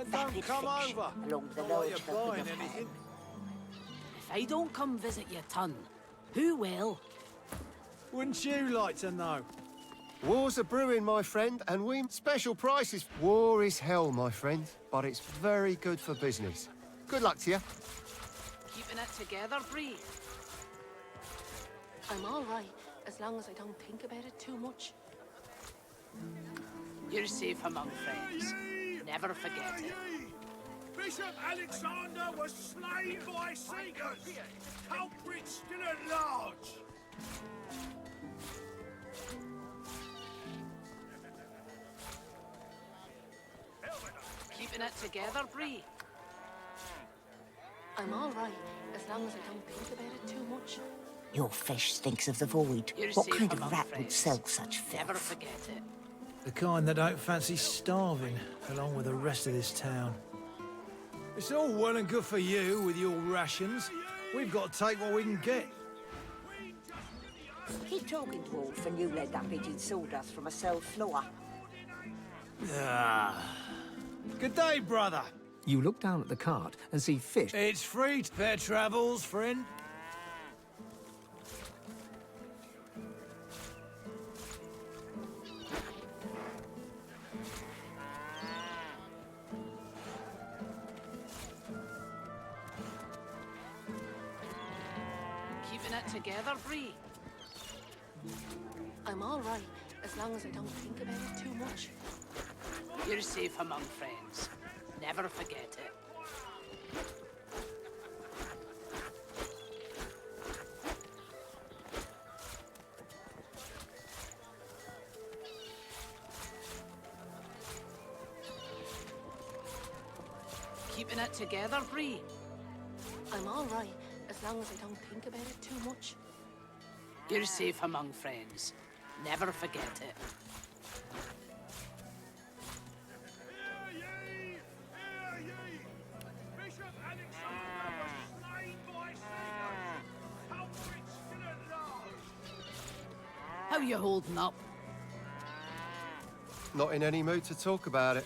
vapid come fish over. along with a Not like large you're helping buying of ham. anything. If I don't come visit your ton, who will? Wouldn't you like to know? War's a brewing, my friend, and we special prices. War is hell, my friend, but it's very good for business. Good luck to you. Keeping it together, Bree? I'm all right, as long as I don't think about it too much. You're safe among friends. Never forget it. Bishop Alexander was slain by Seekers. Culprit still at large. Keeping it together, Bree? I'm all right, as long as I don't think about it too much. Your fish stinks of the void. You're What safe kind of among rat would friends. sell such Never filth? forget it. The kind that don't fancy starving, along with the rest of this town. It's all well and good for you with your rations. We've got to take what we can get. Keep talking, dwarf, and you let that pigeon sawdust from a cell floor. Good day, brother. You look down at the cart and see fish. It's free. Fair travels, friend. Keeping it together, Bree? I'm all right, as long as I don't think about it too much. You're safe among friends. Never forget it. Keeping it together, Bree? I'm all right, as long as I don't think about it too much. You're safe among friends. Never forget it. Bishop Alexander was slain by Seekers. Culprit still at large. How you holding up? Not in any mood to talk about it.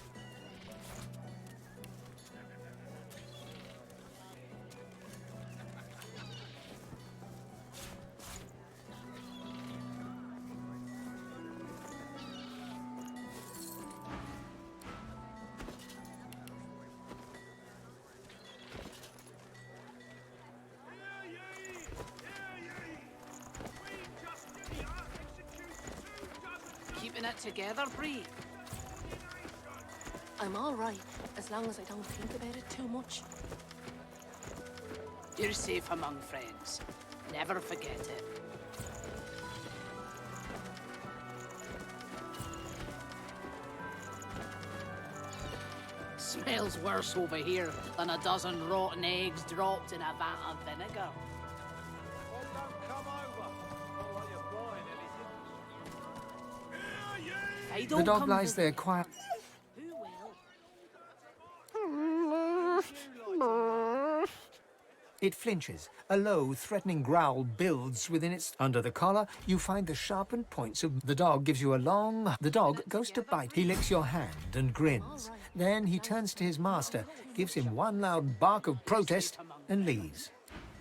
Keeping it together, Bree? I'm all right, as long as I don't think about it too much. You're safe among friends. Never forget it. Smells worse over here than a dozen rotten eggs dropped in a vat of vinegar. Well, don't come over. Not like you're buying anything. I The don't dog come lies visit there you. quiet. Who will? It flinches. A low, threatening growl builds within its... Under the collar, you find the sharpened points of... The dog gives you a long... The dog goes to bite. He licks your hand and grins. Then he turns to his master, gives him one loud bark of protest, and leaves.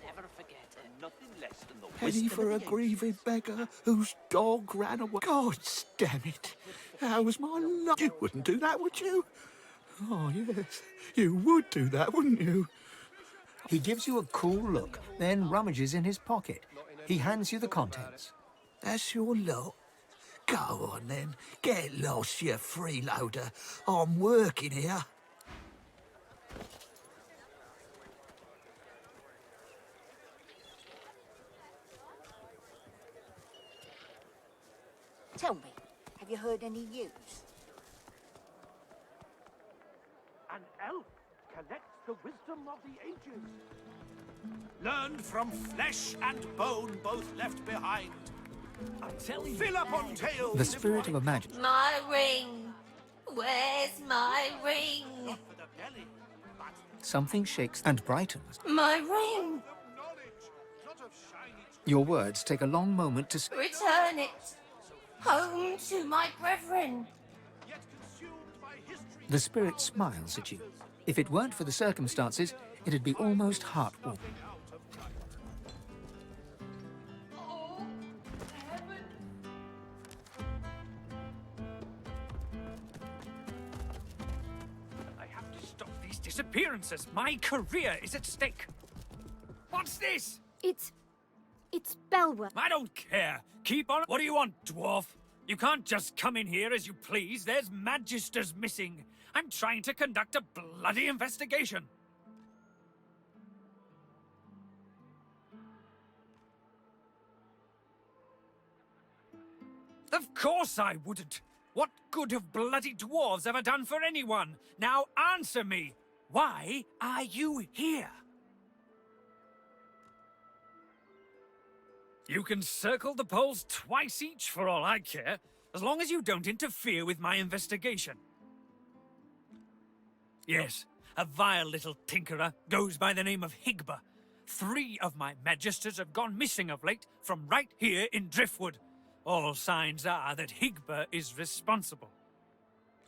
Never forget it. Penny for a grieving beggar whose dog ran away. God damn it. How was my luck? You wouldn't do that, would you? Oh, yes. You would do that, wouldn't you? He gives you a cool look, then rummages in his pocket. He hands you the contents. That's your lot. Go on, then. Get lost, you freeloader. I'm working here. Tell me, have you heard any news? An elf collects the wisdom of the ages. Learned from flesh and bone both left behind. I'm telling you. Fill up on tales. The spirit of a magic. My ring! Where's my ring? Something shakes and brightens. My ring! Your words take a long moment to... Return it! Home to my brethren! Yet consumed by history The spirit smiles at you. If it weren't for the circumstances, it'd be almost heartwarming. I have to stop these disappearances. My career is at stake. What's this? It's Belwer. I don't care. Keep on. What do you want, dwarf? You can't just come in here as you please. There's magisters missing. I'm trying to conduct a bloody investigation. Of course I wouldn't. What good have bloody dwarves ever done for anyone? Now answer me. Why are you here? You can circle the poles twice each for all I care, as long as you don't interfere with my investigation. Yes, a vile little tinkerer goes by the name of Higba. 3 of my magisters have gone missing of late from right here in Driftwood. All signs are that Higba is responsible.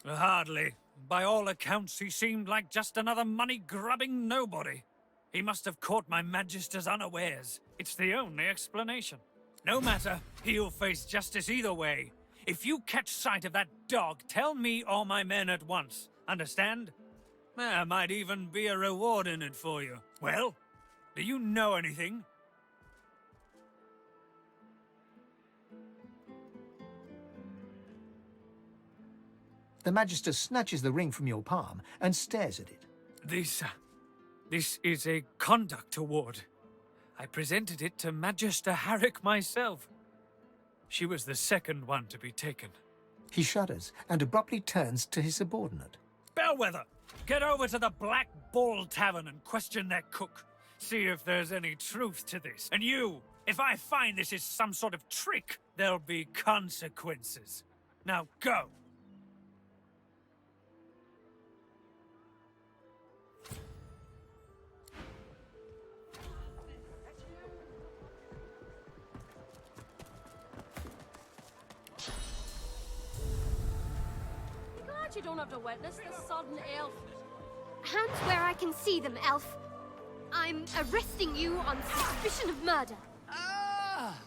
Hardly. By all accounts, he seemed like just another money-grubbing nobody. He must have caught my magisters unawares. It's the only explanation. No matter, he'll face justice either way. If you catch sight of that dog, tell me or my men at once. Understand? There might even be a reward in it for you. Well, do you know anything? The Magister snatches the ring from your palm and stares at it. This is a conduct award. I presented it to Magister Harrick myself. She was the second one to be taken. He shudders and abruptly turns to his subordinate. Bellwether, get over to the Black Bull Tavern and question their cook. See if there's any truth to this. And you, if I find this is some sort of trick, there'll be consequences. Now go. You don't have to witness this sodden elf. Hands where I can see them, elf. I'm arresting you on suspicion of murder. Ah!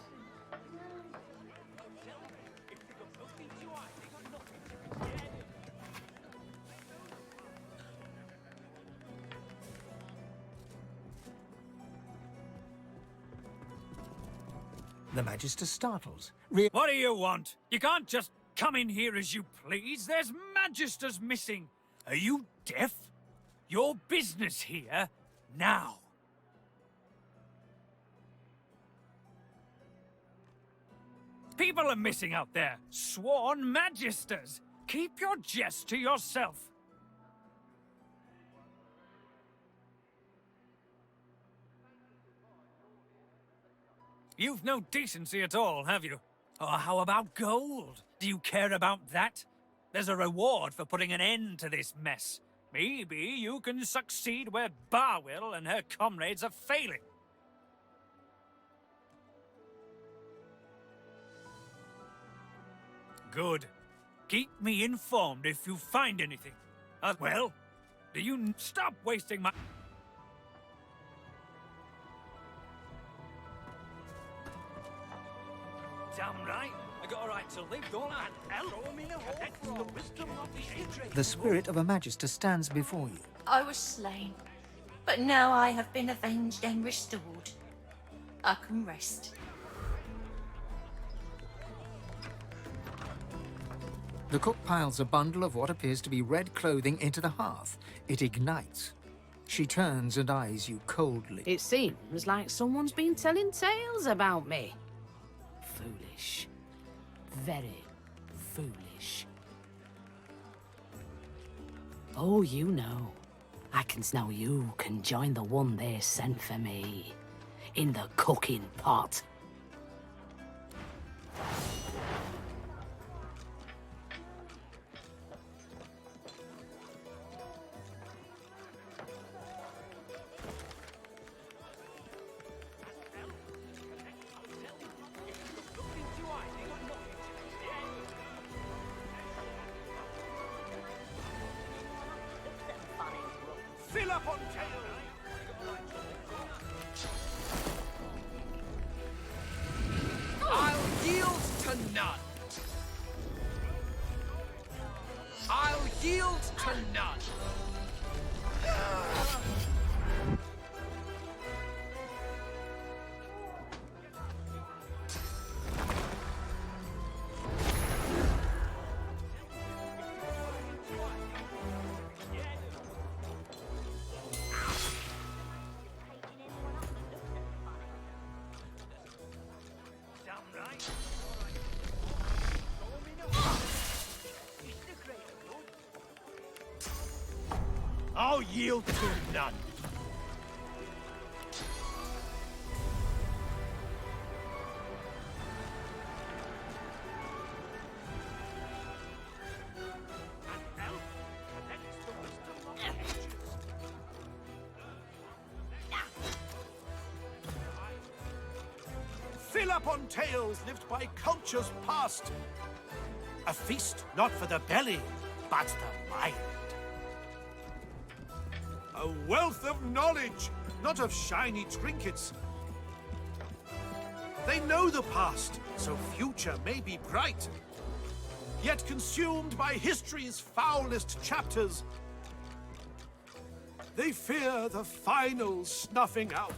The Magister startles. What do you want? You can't just come in here as you please. There's magisters missing. Are you deaf? Your business here, now. People are missing out there. Sworn magisters. Keep your jest to yourself. You've no decency at all, have you? Or how about gold? Do you care about that? There's a reward for putting an end to this mess. Maybe you can succeed where Barwill and her comrades are failing. Good. Keep me informed if you find anything. Well, do you stop wasting my... Damn right. I got a right to live, don't I? The spirit of a Magister stands before you. I was slain, but now I have been avenged and restored. I can rest. The cook piles a bundle of what appears to be red clothing into the hearth. It ignites. She turns and eyes you coldly. It seems like someone's been telling tales about me. Foolish. Very foolish. Oh, you know. I can smell you can join the one they sent for me. In the cooking pot. Fill up on tail. I'll yield to none. I'll yield to none. I'll yield to none. An elf connects the wisdom of the ages. Fill up on tales lived by cultures past. A feast not for the belly, but the mind. A wealth of knowledge, not of shiny trinkets. They know the past, so future may be bright. Yet consumed by history's foulest chapters, they fear the final snuffing out.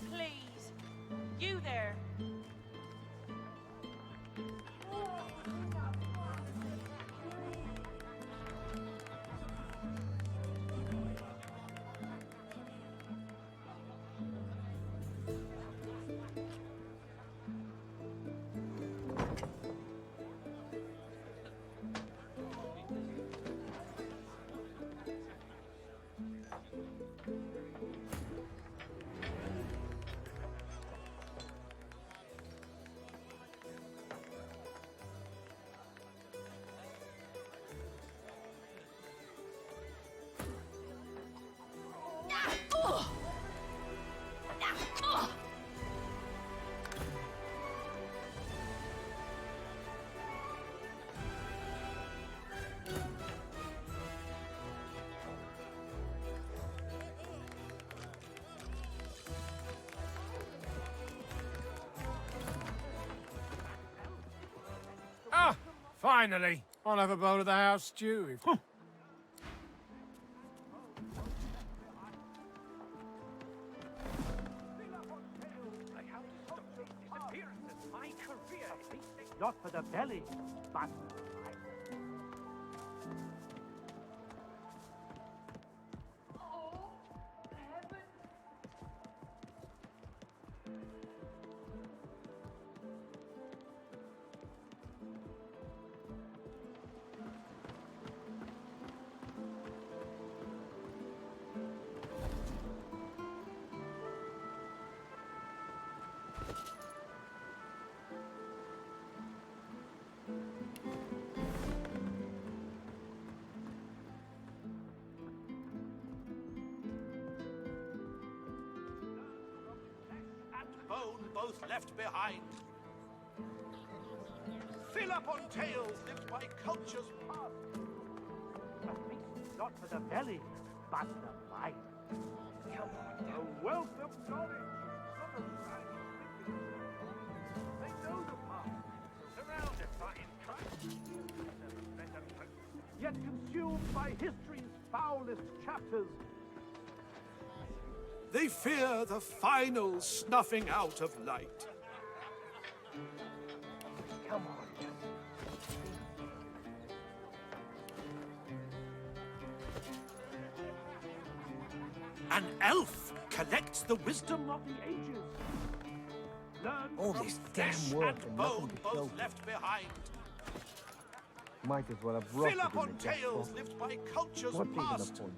Please, you there. Ah, finally. I'll have a bowl of the house stew. Not for the belly, but both left behind. Fill up on tales lived by cultures past. A feast not for the belly, but the mind. Come on, a wealth of knowledge, not of science. They know the past, surrounded by yet consumed by history's foulest chapters. They fear the final snuffing out of light. Come on. An elf collects the wisdom of the ages. Learn All from this damn flesh work and and nothing bone, to both show for left behind. Might as well have rotted Fill up in on the gas tales box. lived by cultures What's even the past. point?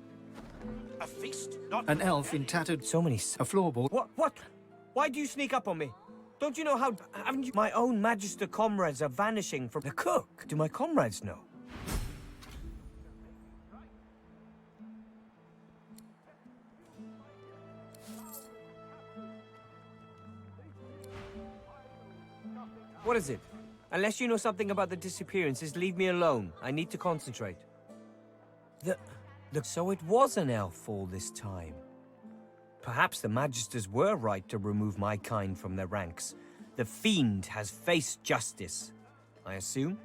A feast not An for elf the in belly. tattered So many a floorball. What? Why do you sneak up on me? Don't you know how... Haven't you... My own Magister comrades are vanishing from... The cook? Do my comrades know? What is it? Unless you know something about the disappearances, leave me alone. I need to concentrate. So it was an elf all this time. Perhaps the Magisters were right to remove my kind from their ranks. The fiend has faced justice, I assume?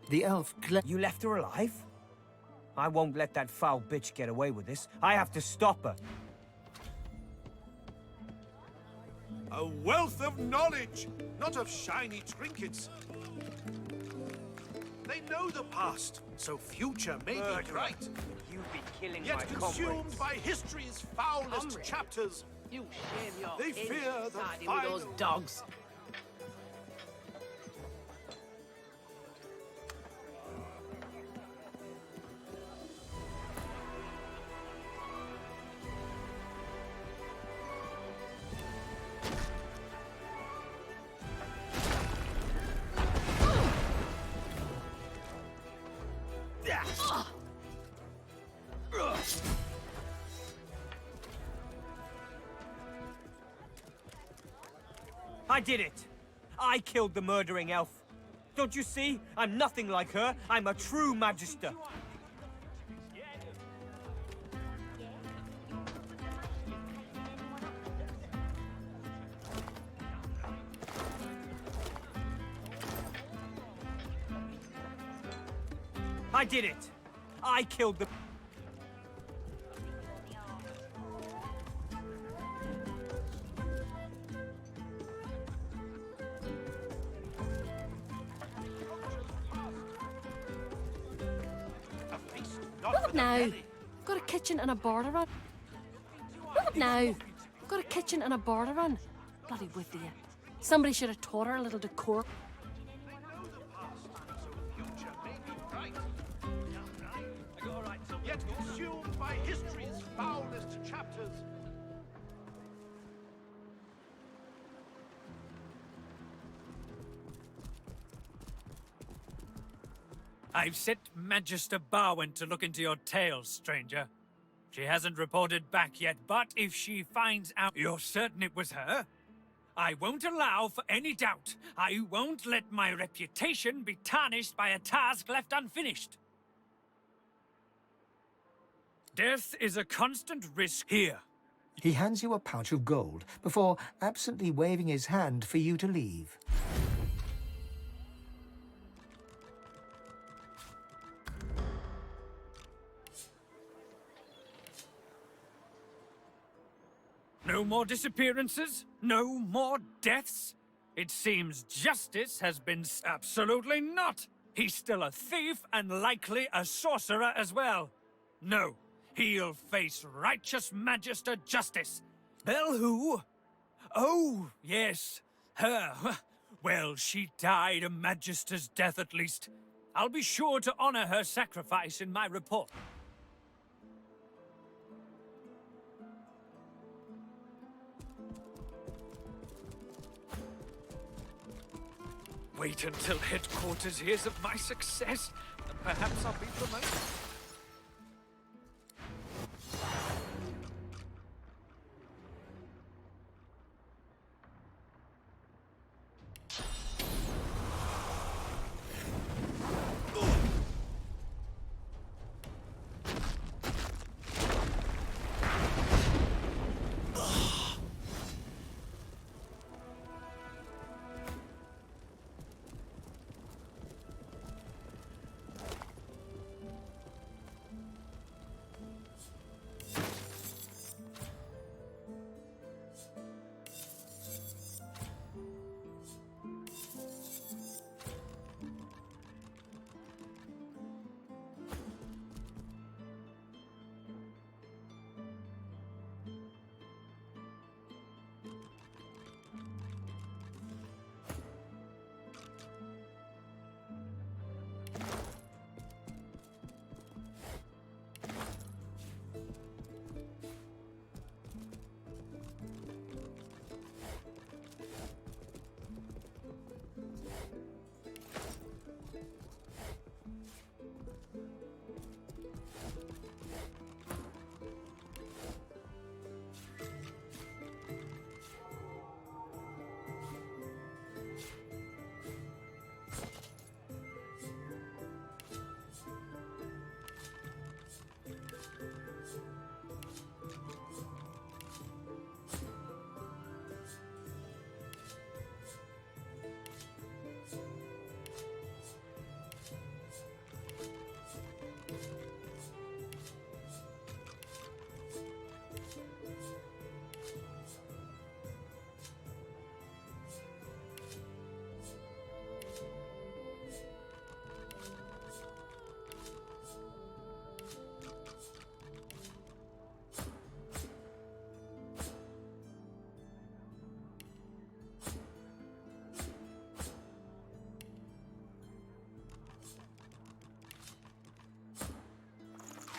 The elf You left her alive? I won't let that foul bitch get away with this. I have to stop her. A wealth of knowledge, not of shiny trinkets. They know the past, so future may be bright. You've been killing Yet my consumed comrades. by history's foulest Comrade? chapters. You shame your They kin. fear the Starting with those final- dogs. I did it! I killed the murdering elf. Don't you see? I'm nothing like her. I'm a true Magister. I did it! I killed the... A feast not Not for the now. belly. Got a kitchen and a bar to run. Not now. Got a kitchen and a bar to run. Bloody with you. Somebody should have taught her a little decorum. Future may be bright. Yet consumed by history's foulest chapters. I've sent Magister Barwin to look into your tales, stranger. She hasn't reported back yet, but if she finds out you're certain it was her, I won't allow for any doubt. I won't let my reputation be tarnished by a task left unfinished. Death is a constant risk here. He hands you a pouch of gold before absently waving his hand for you to leave. No more disappearances? No more deaths? It seems justice has been absolutely not. He's still a thief and likely a sorcerer as well. No, he'll face righteous Magister justice. Belle who? Oh, yes, her. Well, she died a Magister's death at least. I'll be sure to honor her sacrifice in my report. Wait until headquarters hears of my success, and perhaps I'll be promoted.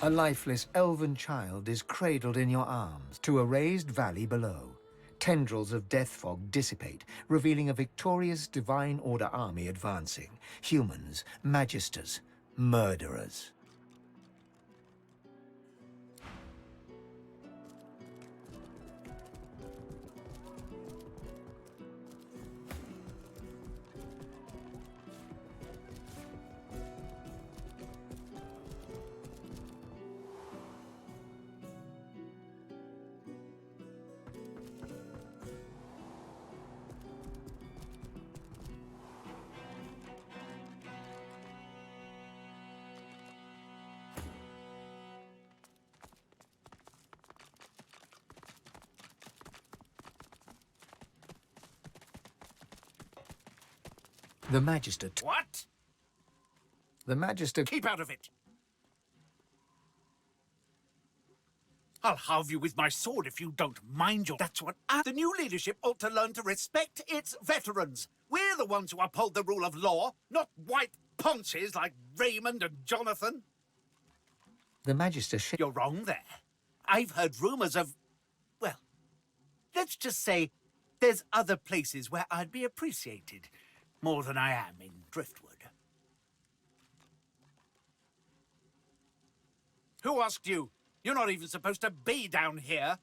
A lifeless elven child is cradled in your arms to a raised valley below. Tendrils of death fog dissipate, revealing a victorious Divine Order army advancing. Humans, magisters, murderers. The Magister... What? The Magister... Keep out of it! I'll halve you with my sword if you don't mind your... That's what the new leadership ought to learn to respect its veterans. We're the ones who uphold the rule of law, not white ponces like Raymond and Jonathan. The Magister... You're wrong there. I've heard rumors of... Well, let's just say there's other places where I'd be appreciated more than I am in Driftwood. Who asked you? You're not even supposed to be down here.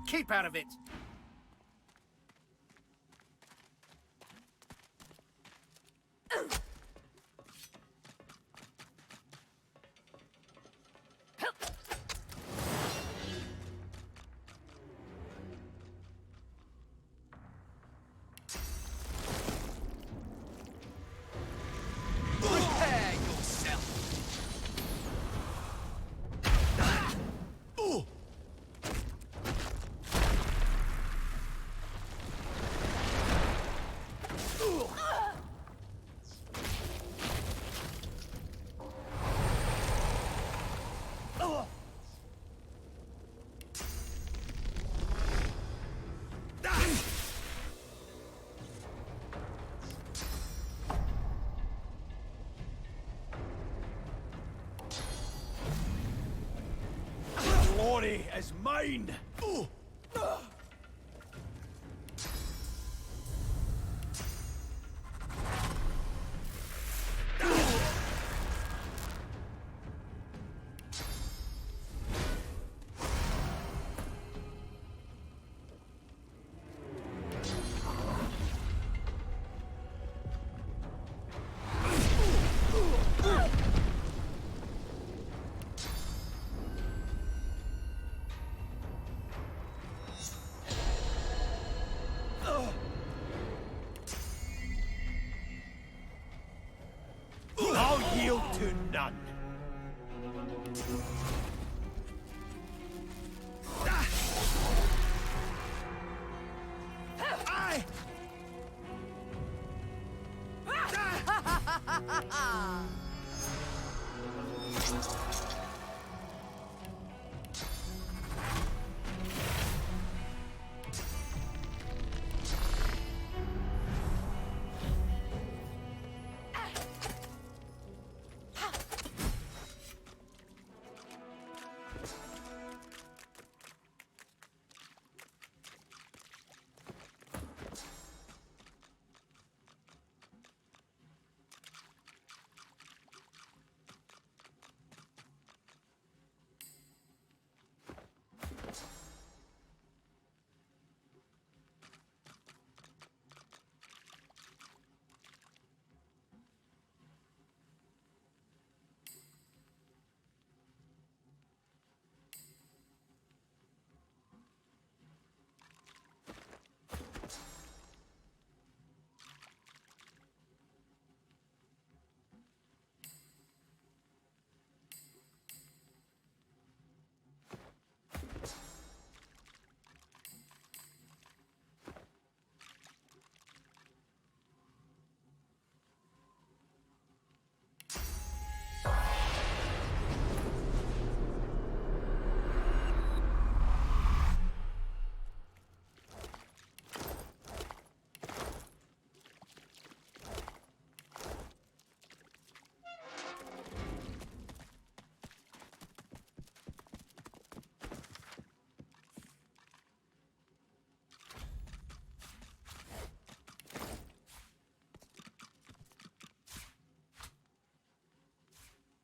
Keep out of it. Prepare yourself. Glory is mine! I'll yield to none.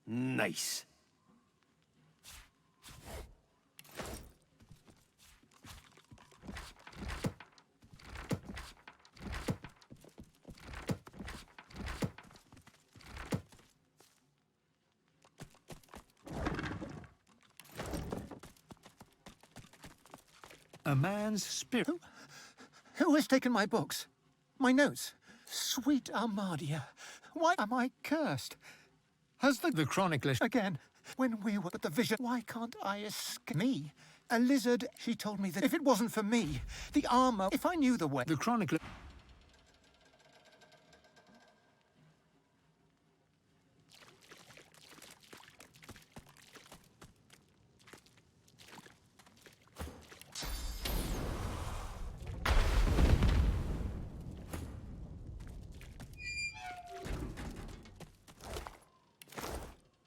Nice. A man's spirit. Who has taken my books? My notes? Sweet Armadia, why am I cursed? Has the chronicler again? When we were at the vision, why can't I escape? Me? A lizard, she told me that if it wasn't for me, the armor, if I knew the way. The chronicler.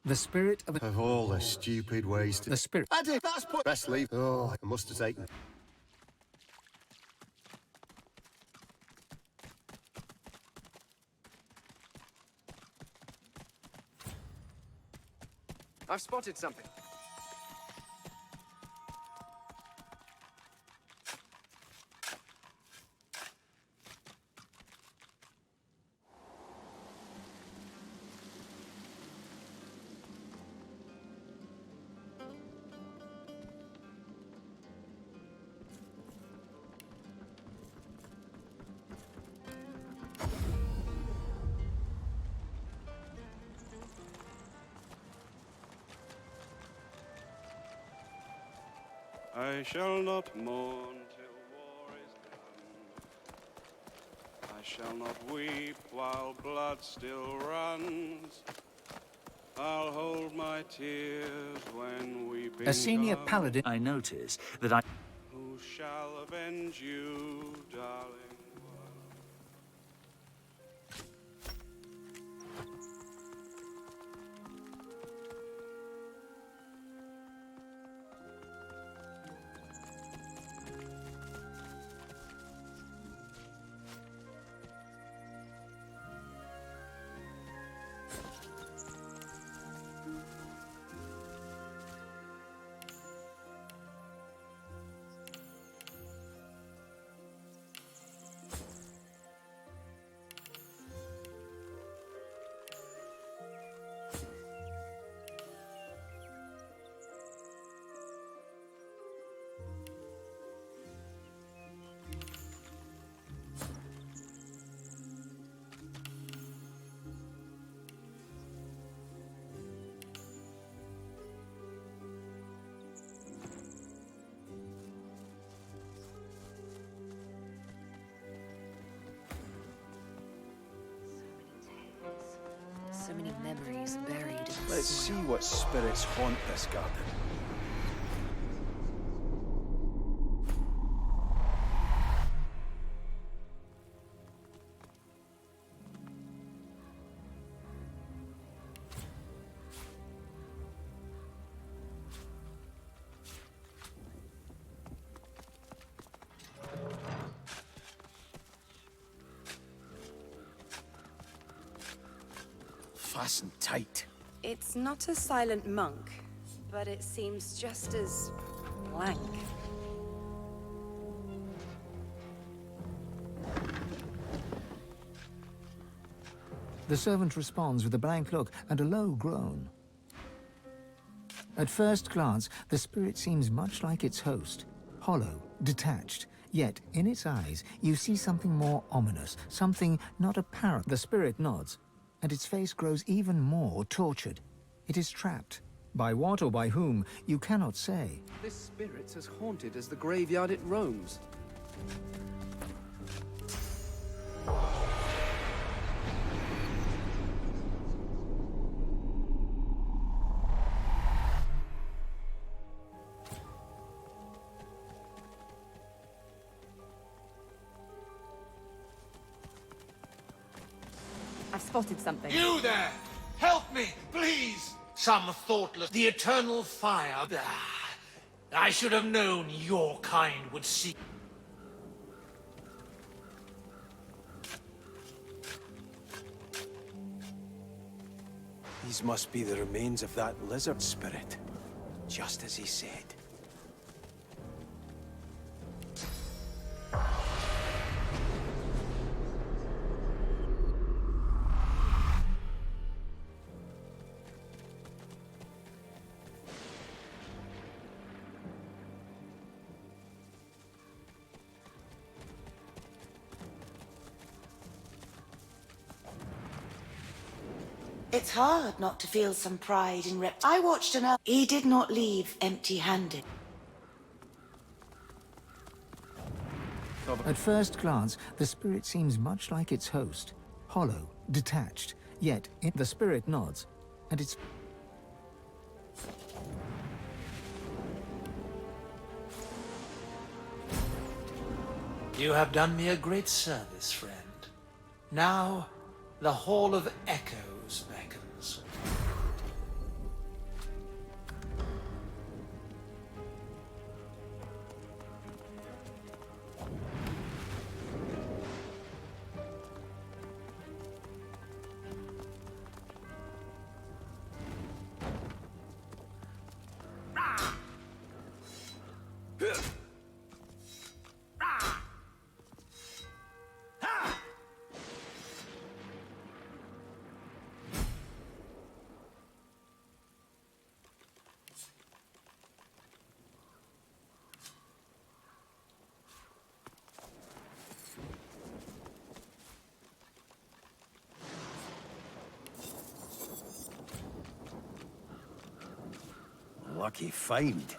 The spirit of all the stupid ways to... The spirit. I did, that's put... Best leave. Oh, I must have taken... I've spotted something. I shall not mourn till war is done. I shall not weep while blood still runs. I'll hold my tears when weeping A senior comes. paladin. I notice that I... Who shall avenge you, darling? So many memories buried in the Let's see what spirits haunt this garden. Fasten tight. It's not a silent monk, but it seems just as blank. The servant responds with a blank look and a low groan. At first glance, the spirit seems much like its host, hollow, detached. Yet, in its eyes, you see something more ominous, something not apparent. The spirit nods, and its face grows even more tortured. It is trapped. By what or by whom, you cannot say. This spirit's as haunted as the graveyard it roams. I've spotted something. You there! Help me, please! Some thoughtless... The eternal fire. Ah, I should have known your kind would see... These must be the remains of that lizard spirit, just as he said. It's hard not to feel some pride in rep. I watched an elf. He did not leave empty-handed. At first glance, the spirit seems much like its host. Hollow, detached, yet the spirit nods, and it's... You have done me a great service, friend. Now, the Hall of Echoes beckons. Lucky find.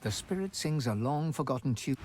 The spirit sings a long-forgotten tune.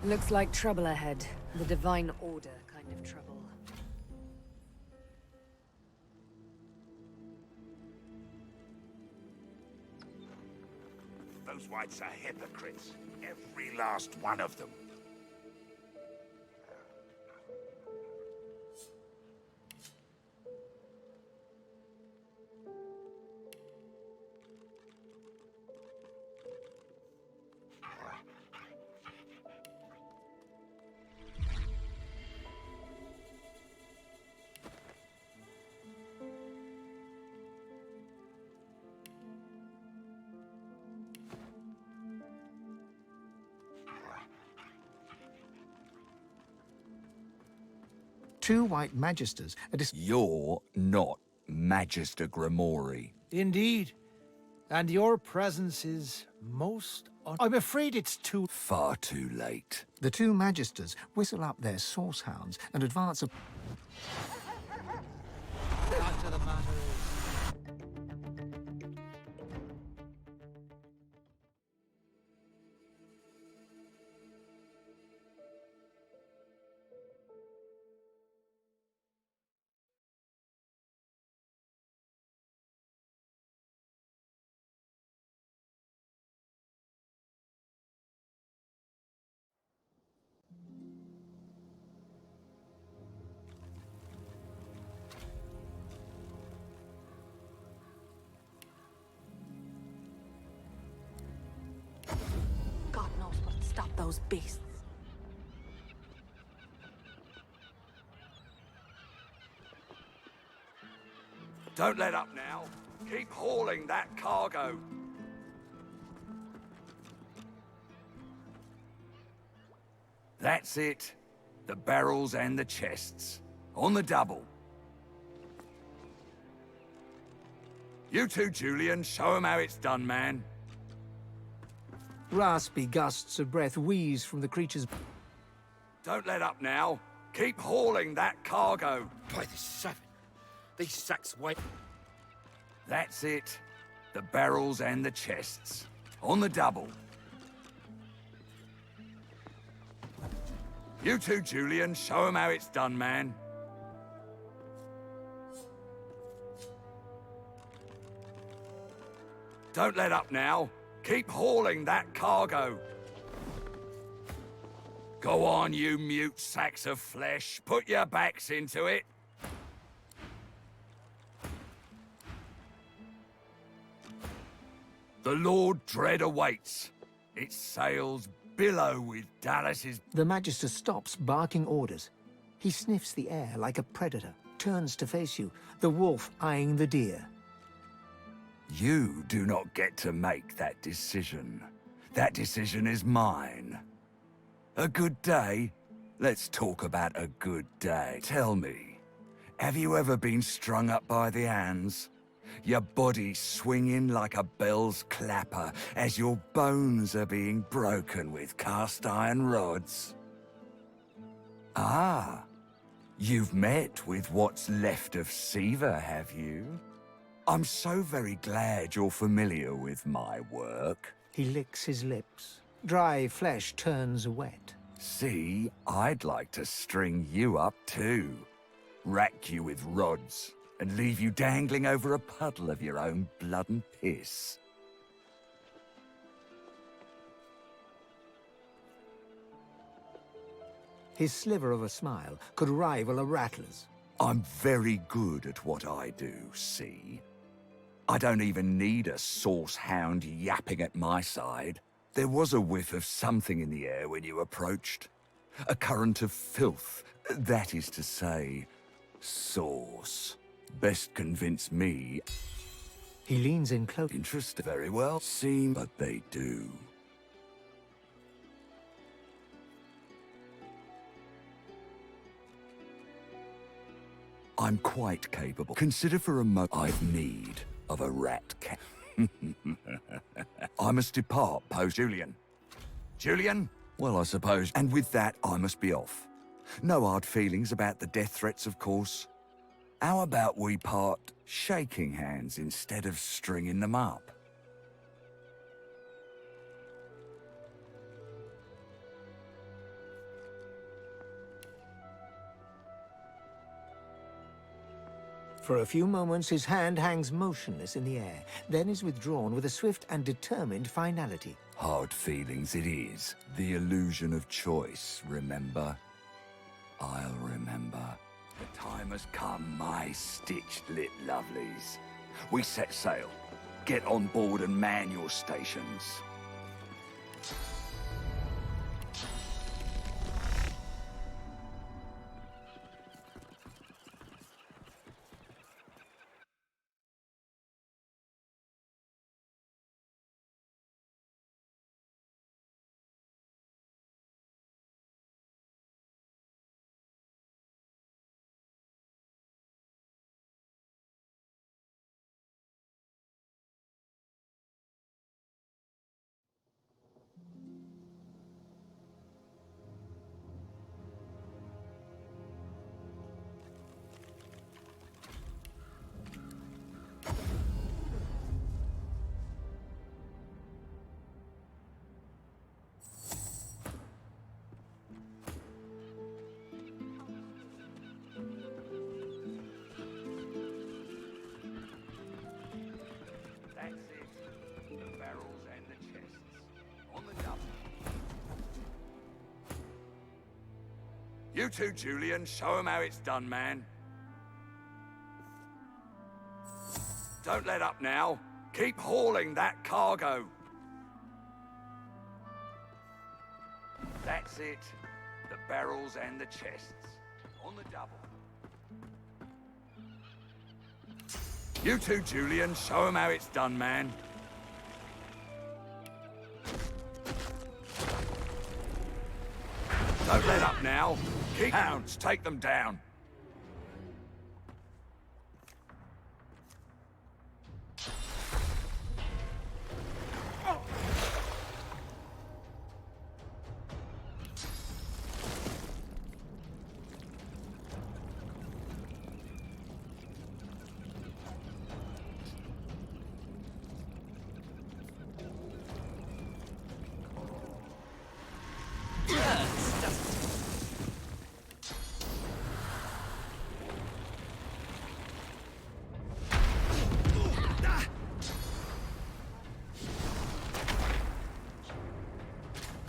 Looks like trouble ahead. The Divine Order kind of trouble. Those whites are hypocrites. Every last one of them. Two white magisters are You're not Magister Grimori. Indeed. And your presence is most... I'm afraid it's too... Far too late. The two magisters whistle up their source hounds and advance a... Fact of the matter is... those beasts. Don't let up now. Keep hauling that cargo. That's it. The barrels and the chests. On the double. You too, Julian. Show 'em how it's done, man. Raspy gusts of breath wheeze from the creature's... Don't let up now. Keep hauling that cargo. By the seven, these sacks weigh... That's it. The barrels and the chests. On the double. You too, Julian. Show 'em how it's done, man. Don't let up now. Keep hauling that cargo. Go on, you mute sacks of flesh. Put your backs into it. The Lord Dread awaits. Its sails billow with Dallas's... The Magister stops, barking orders. He sniffs the air like a predator, turns to face you, the wolf eyeing the deer. You do not get to make that decision. That decision is mine. A good day? Let's talk about a good day. Tell me, have you ever been strung up by the hands? Your body swinging like a bell's clapper as your bones are being broken with cast iron rods? Ah, you've met with what's left of Siva, have you? I'm so very glad you're familiar with my work. He licks his lips. Dry flesh turns wet. See, I'd like to string you up too. Rack you with rods and leave you dangling over a puddle of your own blood and piss. His sliver of a smile could rival a rattler's. I'm very good at what I do, see? I don't even need a sauce hound yapping at my side. There was a whiff of something in the air when you approached. A current of filth, that is to say, sauce. Best convince me. He leans in close. Interest very well seem, but they do. I'm quite capable. Consider for a moment I've need of a rat cat. I must depart, post Julian. Julian? Well, I suppose. And with that, I must be off. No hard feelings about the death threats, of course. How about we part shaking hands instead of stringing them up? For a few moments, his hand hangs motionless in the air, then is withdrawn with a swift and determined finality. Hard feelings it is. The illusion of choice, remember? I'll remember. The time has come, my stitched-lit lovelies. We set sail. Get on board and man your stations. You too, Julian. Show 'em how it's done, man. Don't let up now. Keep hauling that cargo. That's it. The barrels and the chests. On the double. You too, Julian. Show 'em how it's done, man. Don't let up now. Keep hounds. Take them down.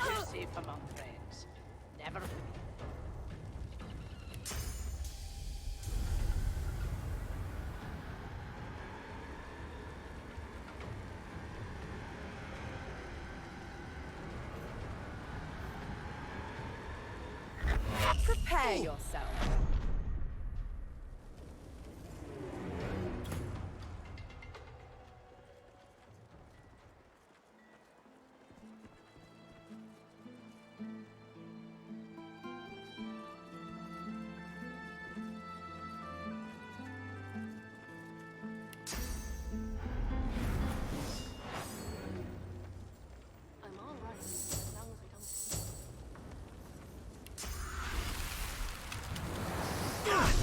You're safe among friends. Never fear. Prepare yourself. I'm all right, as long as I don't...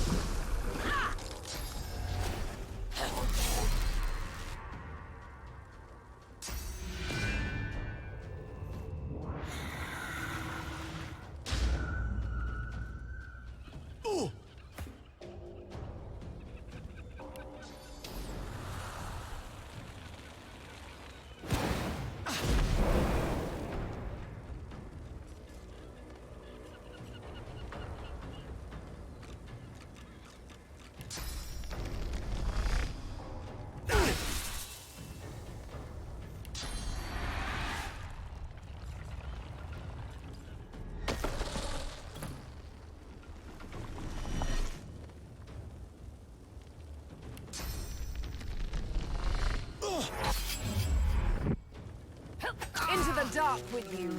Into the dark with you.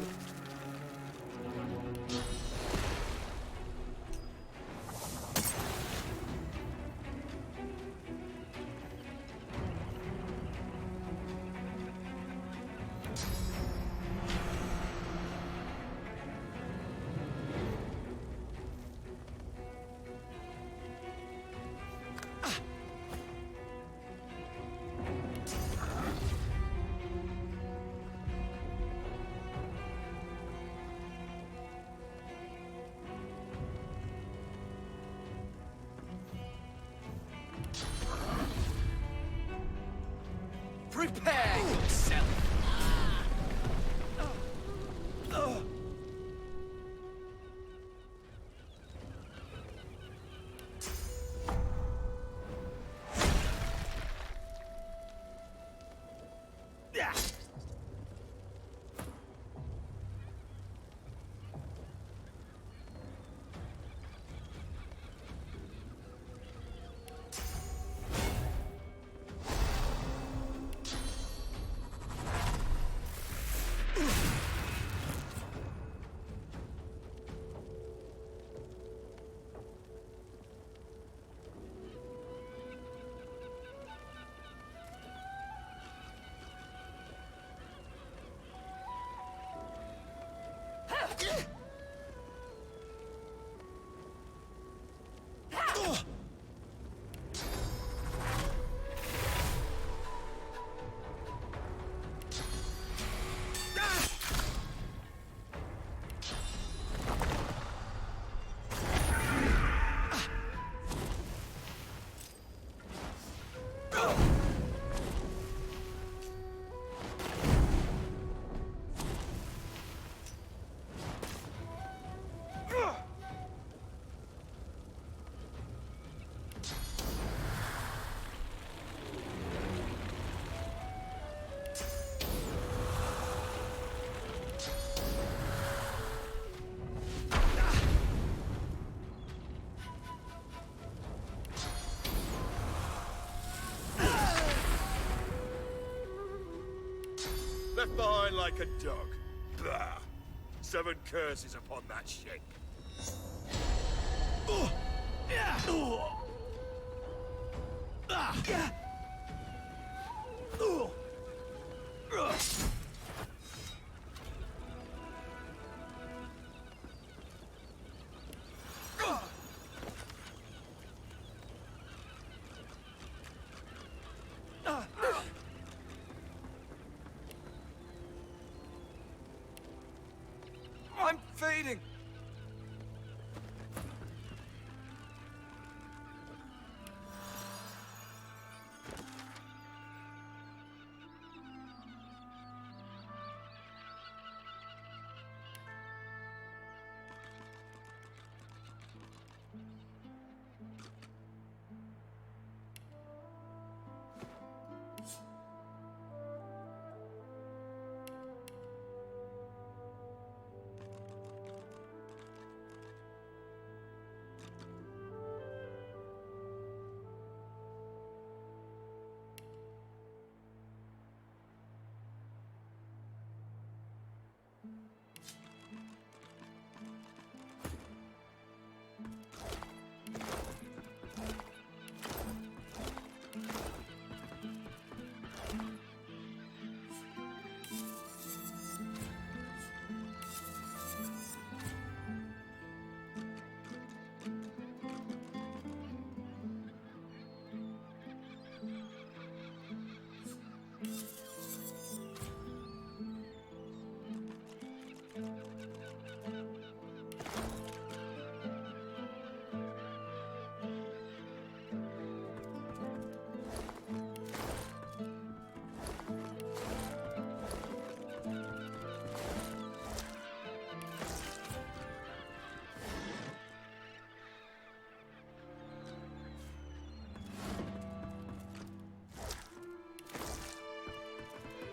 Left behind like a dog. Bah! 7 curses upon that ship. I'm fading.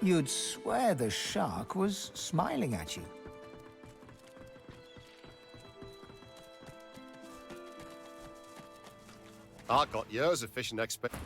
You'd swear the shark was smiling at you. I got years of fishing experience.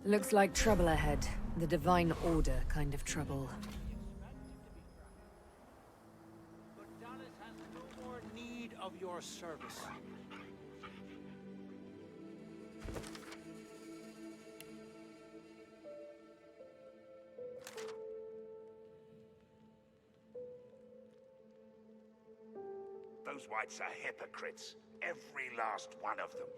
Looks like trouble ahead. The Divine Order kind of trouble. But Dallas has no more need of your service. Those whites are hypocrites. Every last one of them.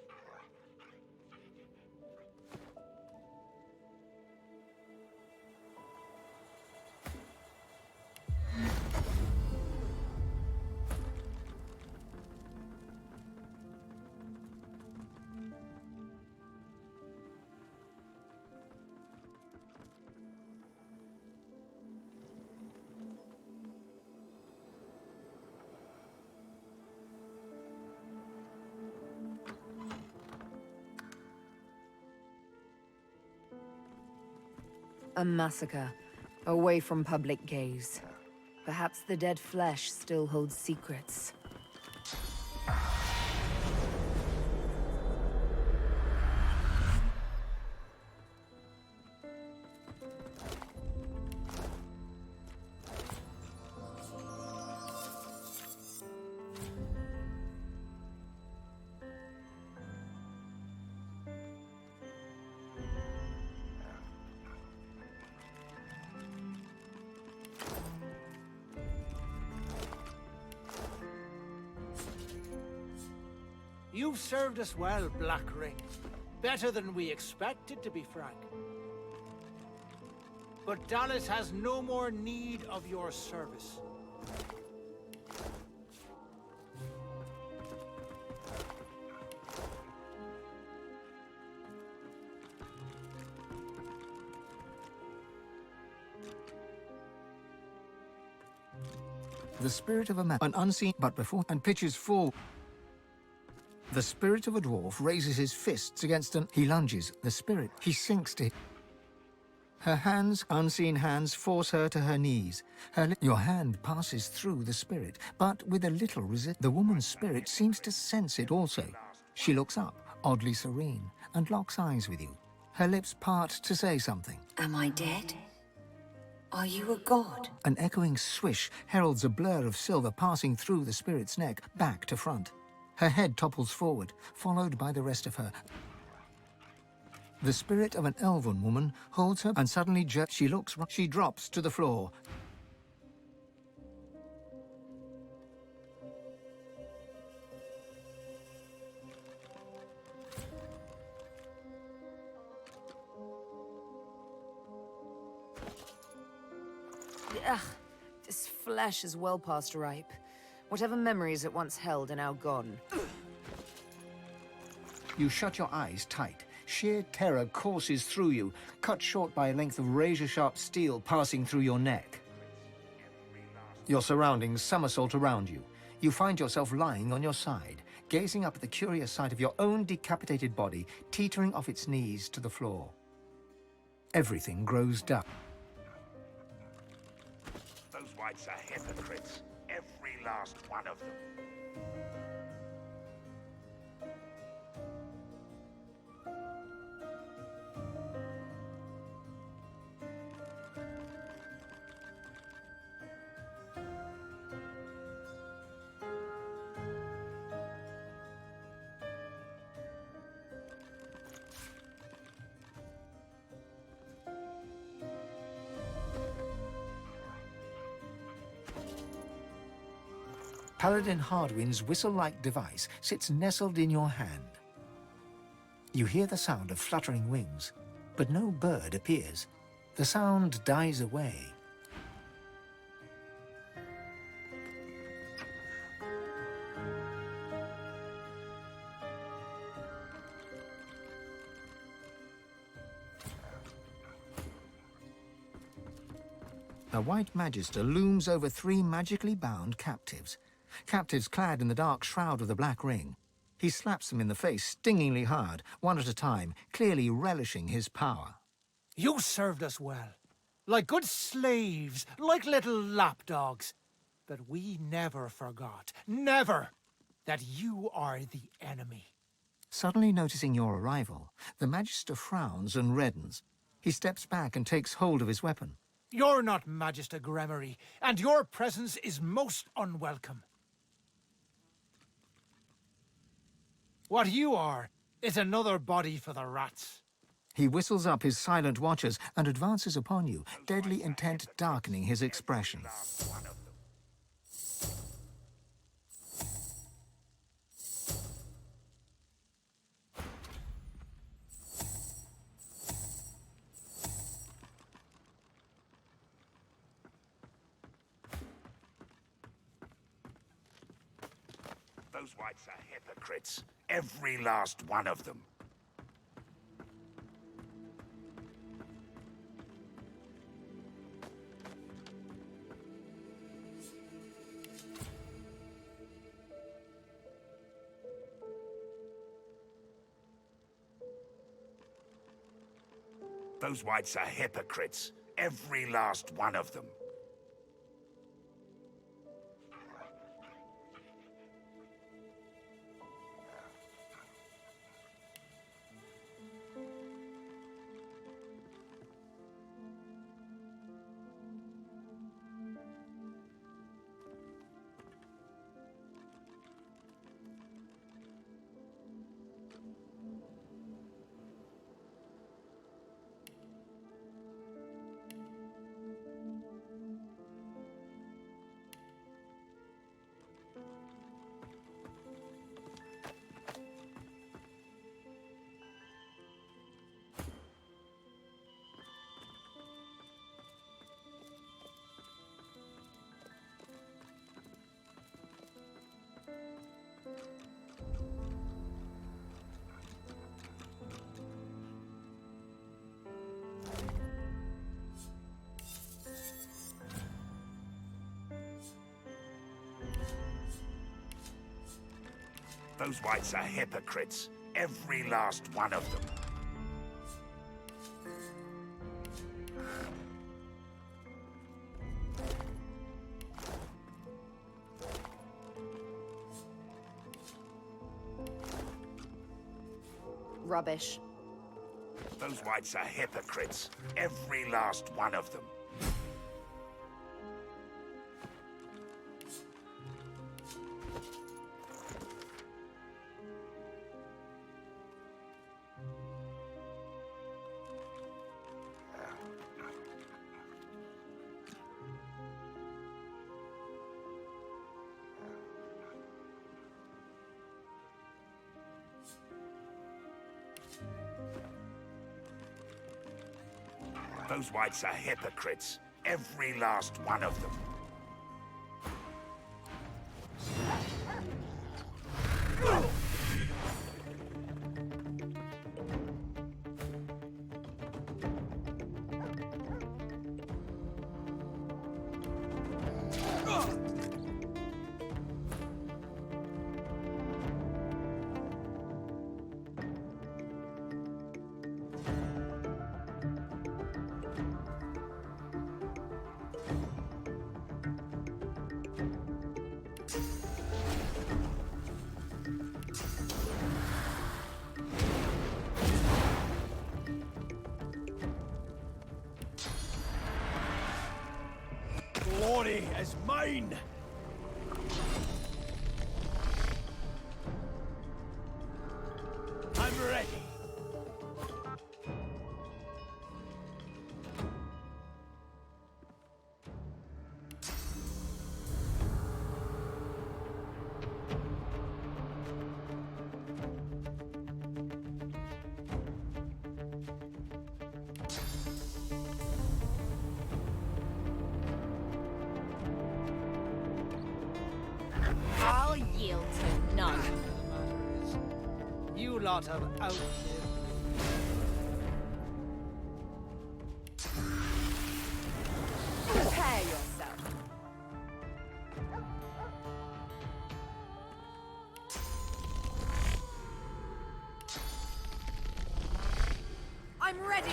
A massacre, away from public gaze. Perhaps the dead flesh still holds secrets. You've served us well, Black Ring. Better than we expected, to be frank. But Dallas has no more need of your service. The spirit of a man, an unseen but before, and pitches forward. The spirit of a dwarf raises his fists against an... He lunges. The spirit, he sinks to... Her hands, unseen hands, force her to her knees. Your hand passes through the spirit, but with a little resist. The woman's spirit seems to sense it also. She looks up, oddly serene, and locks eyes with you. Her lips part to say something. Am I dead? Are you a god? An echoing swish heralds a blur of silver passing through the spirit's neck, back to front. Her head topples forward, followed by the rest of her. The spirit of an elven woman holds her and suddenly jerks. She looks. She drops to the floor. Ugh, this flesh is well past ripe. Whatever memories it once held are now gone. You shut your eyes tight. Sheer terror courses through you, cut short by a length of razor-sharp steel passing through your neck. Your surroundings somersault around you. You find yourself lying on your side, gazing up at the curious sight of your own decapitated body teetering off its knees to the floor. Everything grows dark. Those whites are hypocrites. Every last one of them. Paladin Hardwin's whistle-like device sits nestled in your hand. You hear the sound of fluttering wings, but no bird appears. The sound dies away. A white magister looms over 3 magically bound captives. Captives clad in the dark shroud of the Black Ring. He slaps them in the face stingingly hard, one at a time, clearly relishing his power. You served us well. Like good slaves, like little lapdogs. But we never forgot, never, that you are the enemy. Suddenly noticing your arrival, the magister frowns and reddens. He steps back and takes hold of his weapon. You're not Magister Gremory, and your presence is most unwelcome. What you are is another body for the rats. He whistles up his silent watchers and advances upon you, deadly intent darkening his expression. Those whites are hypocrites. Every last one of them. Those whites are hypocrites. Every last one of them. Those whites are hypocrites. Every last one of them. Rubbish. Those whites are hypocrites. Every last one of them. Those whites are hypocrites. Every last one of them. Glory is mine! I'm ready. I'll yield to none. You lot have outlived. Prepare yourself. I'm ready.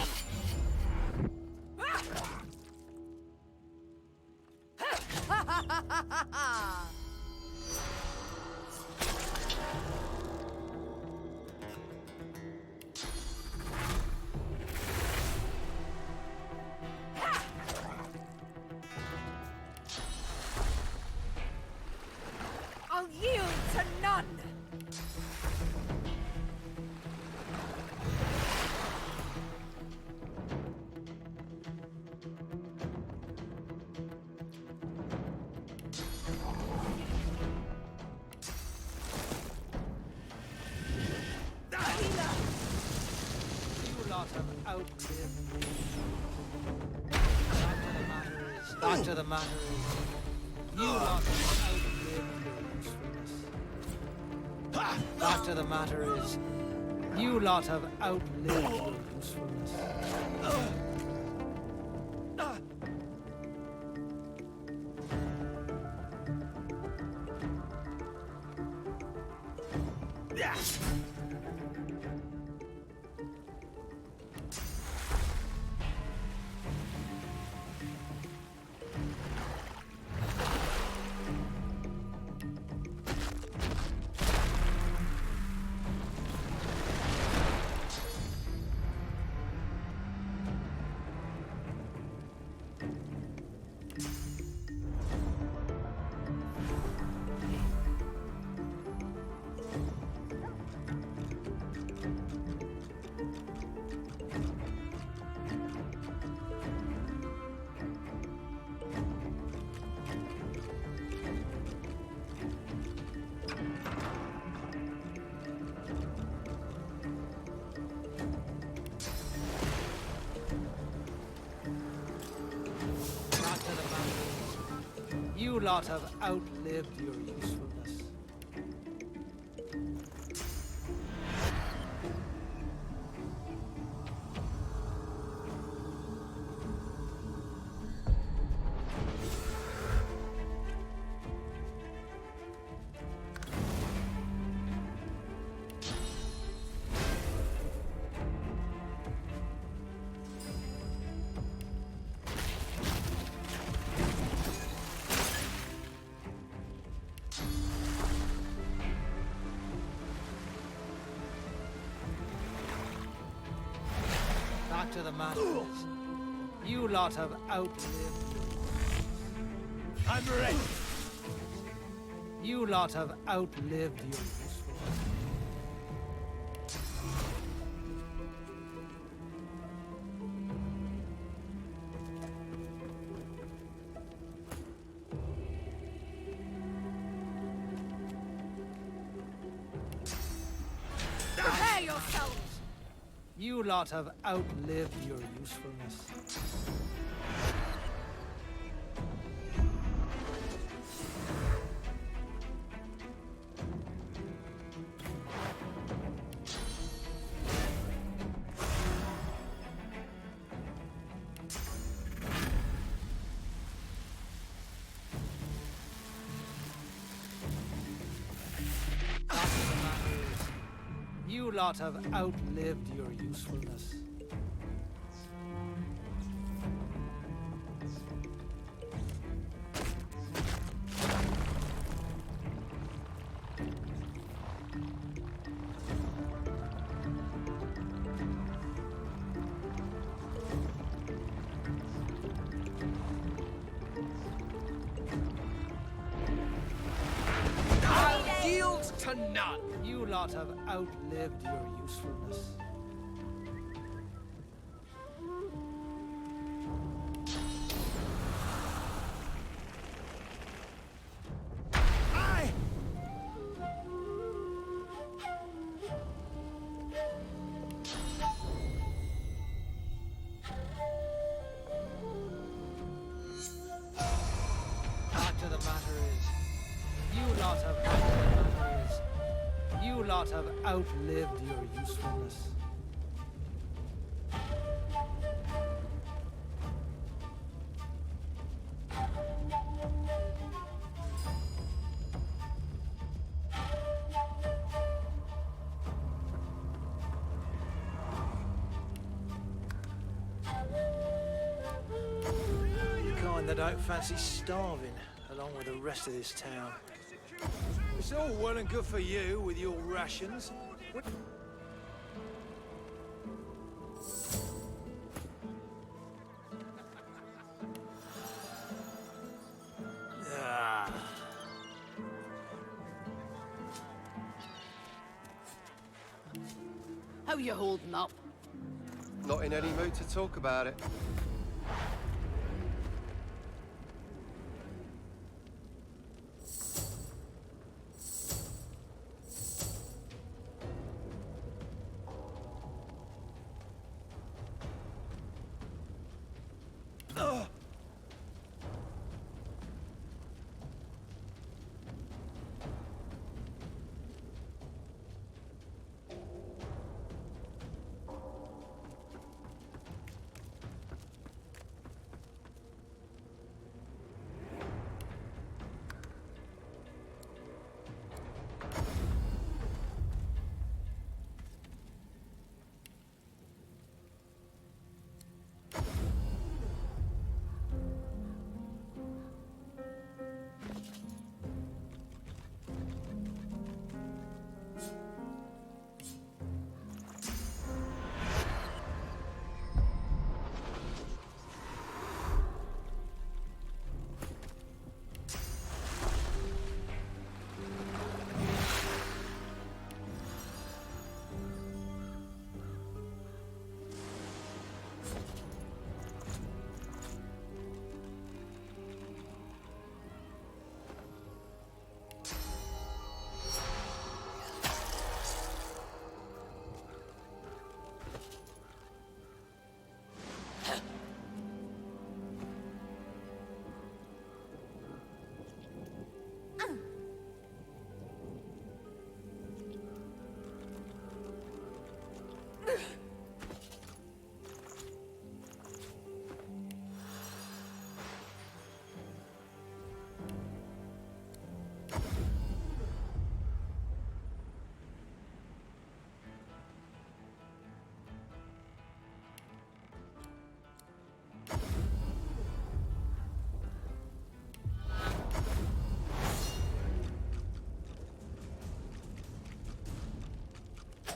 I'll yield to none! You lot have outlived. Back to the matter is, you lot have outlived your usefulness. Back to the matter is, you lot have outlived your usefulness. You lot have outlived your usefulness. Fact of the matter is, you lot have outlived. I'm ready. You lot have outlived your usefulness. Prepare yourselves! You lot have outlived your usefulness. You lot have outlived your usefulness. I'll yield to none! You lot have outlived your usefulness. Fact of the matter is, you lot have You lot have outlived your usefulness. The kind that don't fancy starving along with the rest of this town. It's all well and good for you with your rations. Ah. How you holding up? Not in any mood to talk about it.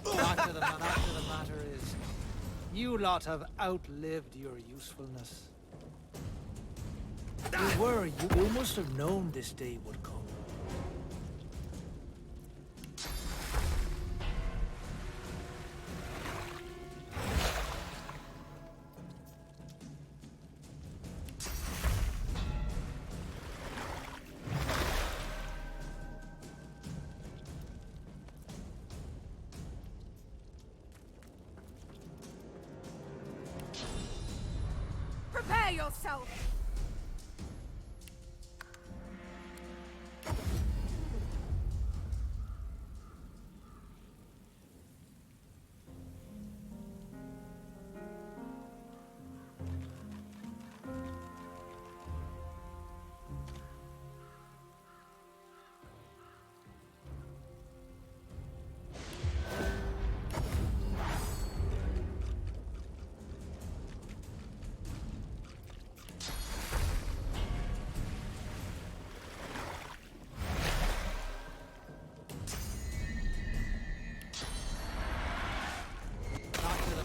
Fact of the matter is, You lot have outlived your usefulness. You must have known this day would come. Prepare yourself!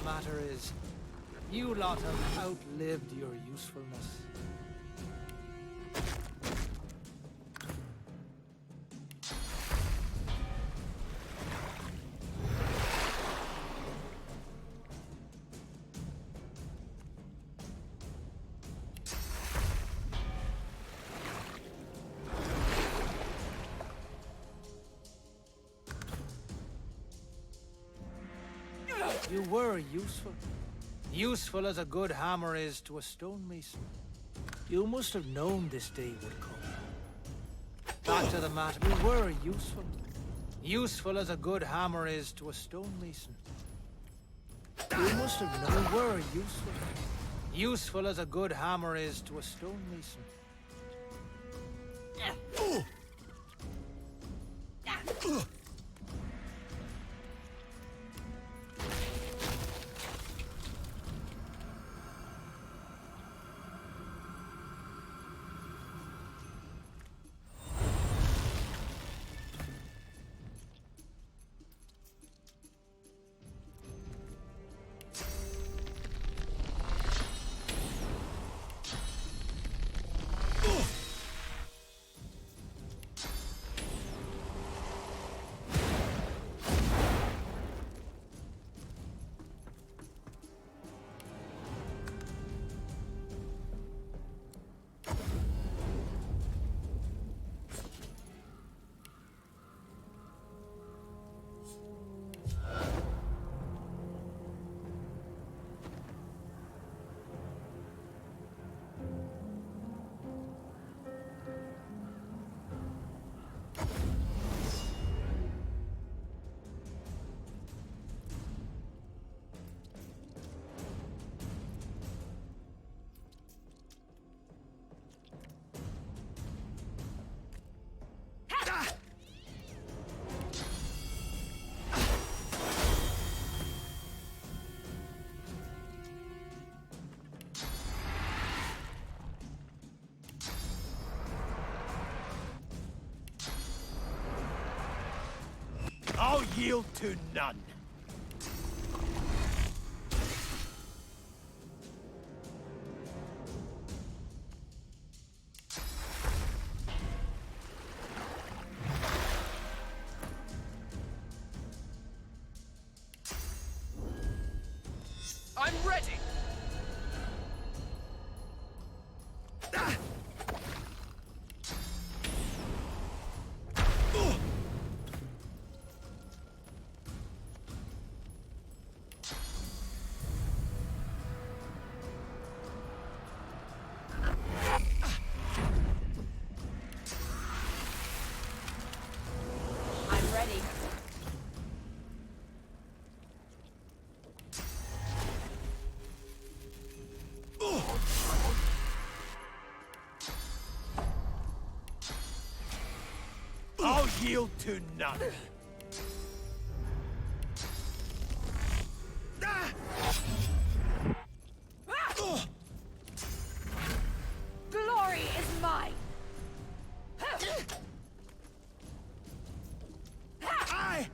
Matter is, you lot have outlived your usefulness. You were useful. Useful as a good hammer is to a stonemason. You must have known this day would come. Back to the matter. You were useful. Useful as a good hammer is to a stonemason. You must have known you were useful. Useful as a good hammer is to a stonemason. I'll yield to none. I'm ready! I'm ready. I'll yield to none. Glory is mine. I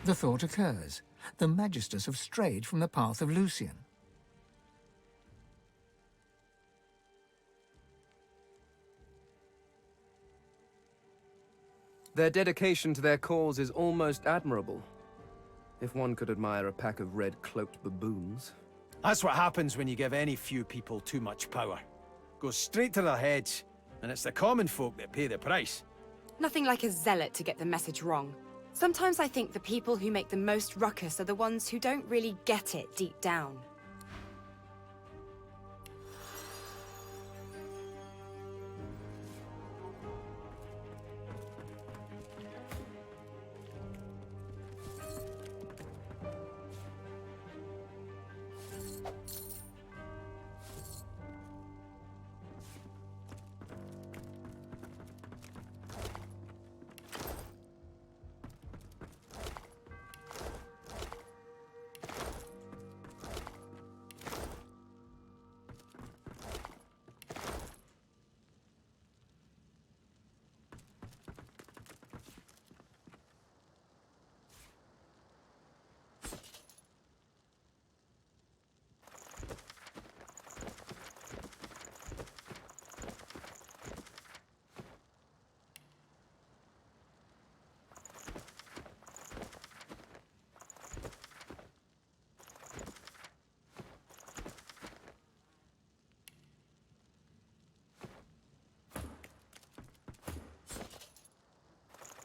The thought occurs. The Magisters have strayed from the path of Lucian. Their dedication to their cause is almost admirable. If one could admire a pack of red-cloaked baboons. That's what happens when you give any few people too much power. Goes straight to their heads, and it's the common folk that pay the price. Nothing like a zealot to get the message wrong. Sometimes I think the people who make the most ruckus are the ones who don't really get it deep down.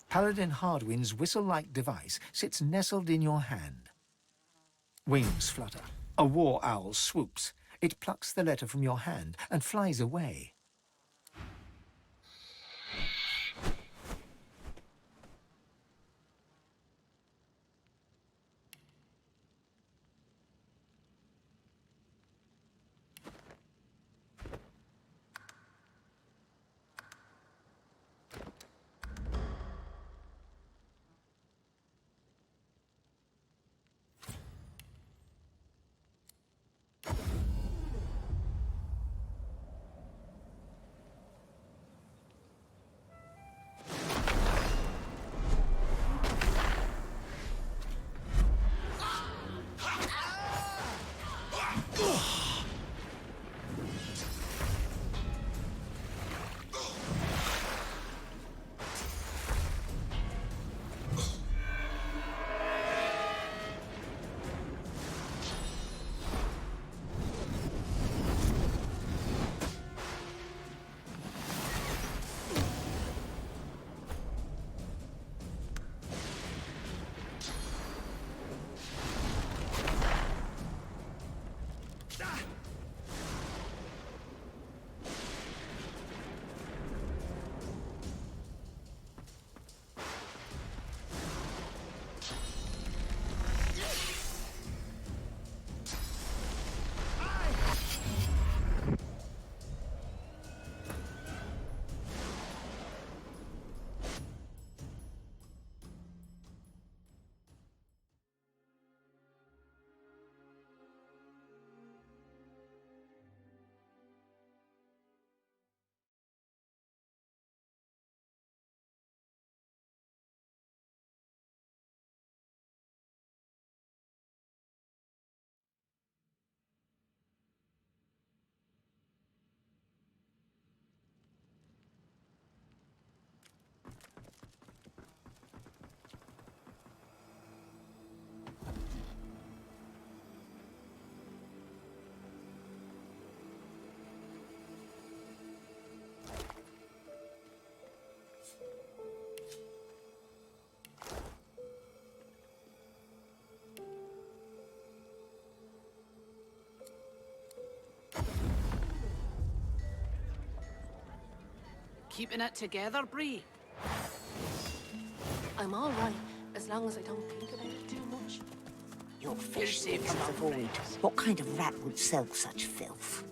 Paladin Hardwin's whistle-like device sits nestled in your hand. Wings flutter. A war owl swoops. It plucks the letter from your hand and flies away. Keeping it together, Bree? I'm all right, as long as I don't think about it too much. Your fish seems of the void. What kind of rat would sell such filth?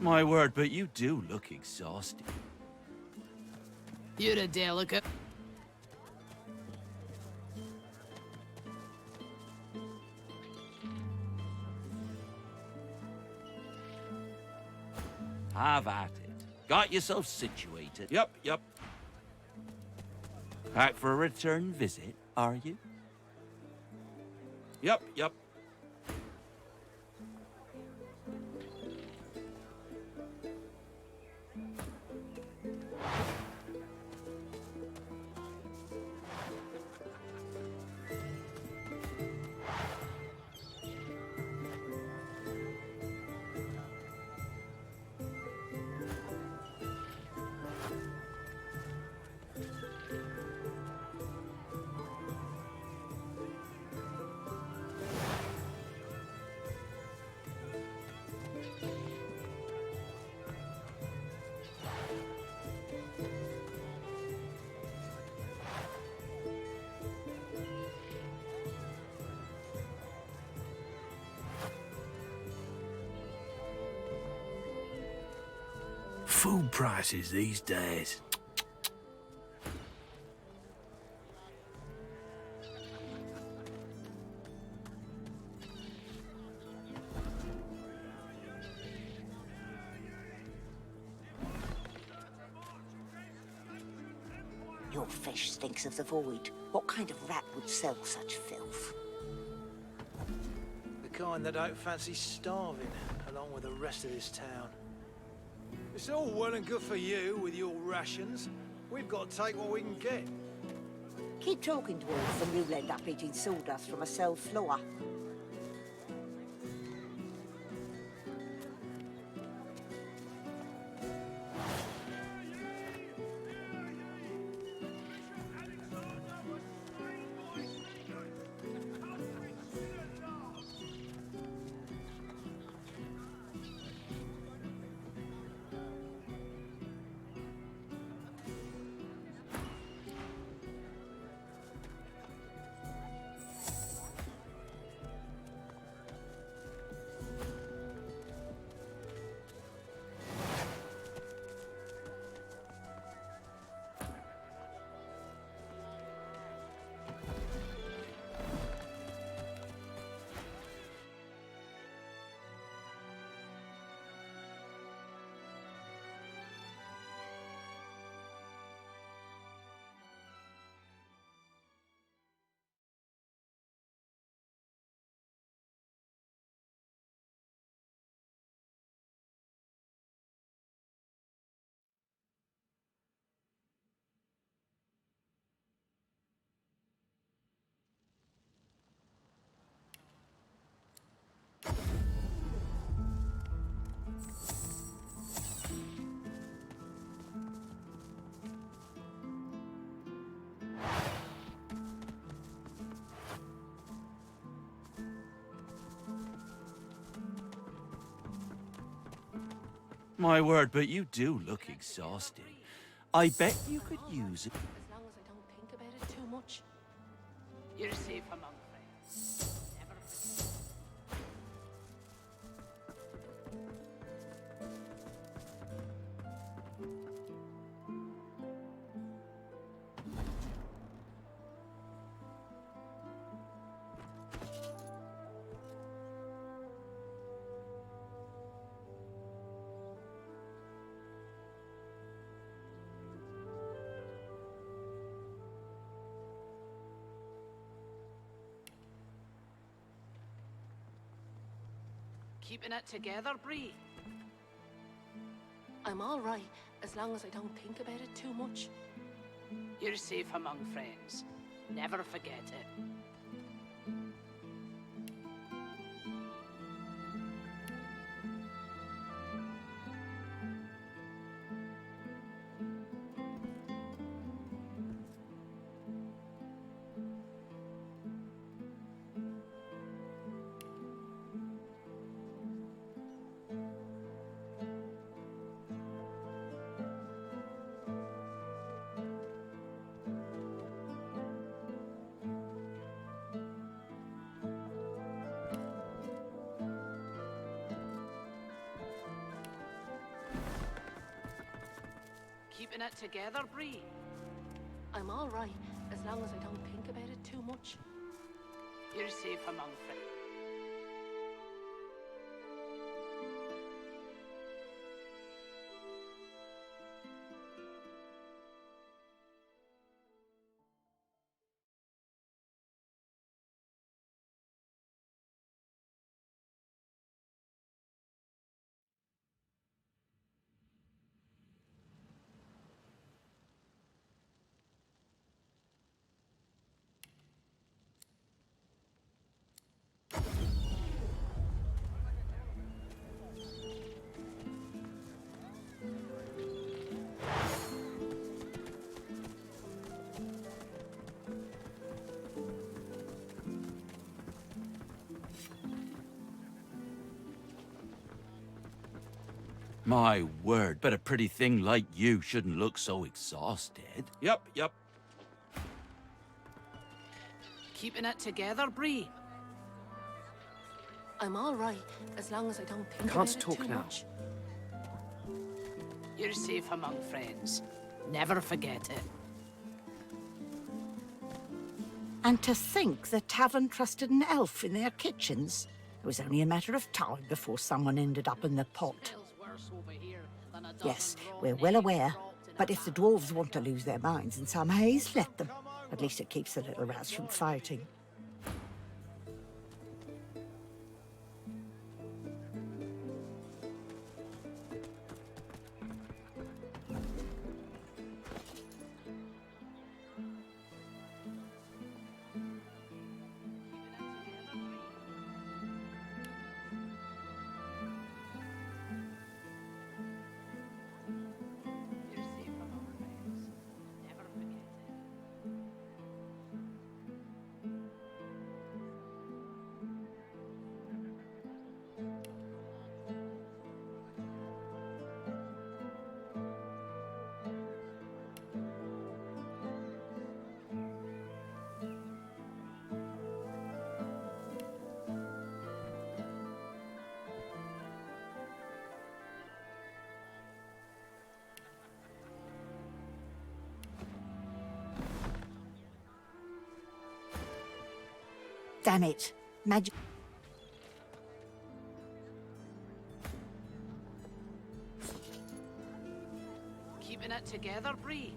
My word, but you do look exhausted. You're a delicate. Have at it. Got yourself situated. Yep. Back for a return visit, are you? Yep. Food prices these days. Your fish stinks of the void. What kind of rat would sell such filth? The kind that don't fancy starving, along with the rest of this town. It's all well and good for you with your rations. We've got to take what we can get. Keep talking, dwarf, and you'll end up eating sawdust from a cell floor. My word, but you do look exhausted. I bet you could use it. As long as I don't think about it too much. You're safe among friends. Never. Keeping it together, Bree? I'm all right, as long as I don't think about it too much. You're safe among friends. Never forget it. Keeping it together, Bree? I'm all right, as long as I don't think about it too much. You're safe among friends. My word, but a pretty thing like you shouldn't look so exhausted. Yep. Keeping it together, Bree? I'm all right, as long as I don't think Can't about it talk too now. much. You're safe among friends. Never forget it. And to think the tavern trusted an elf in their kitchens. It was only a matter of time before someone ended up in the pot. Yes, we're well aware. But if the dwarves want to lose their minds in some haze, let them. At least it keeps the little rats from fighting. Damn it. Magic. Keeping it together, Bree?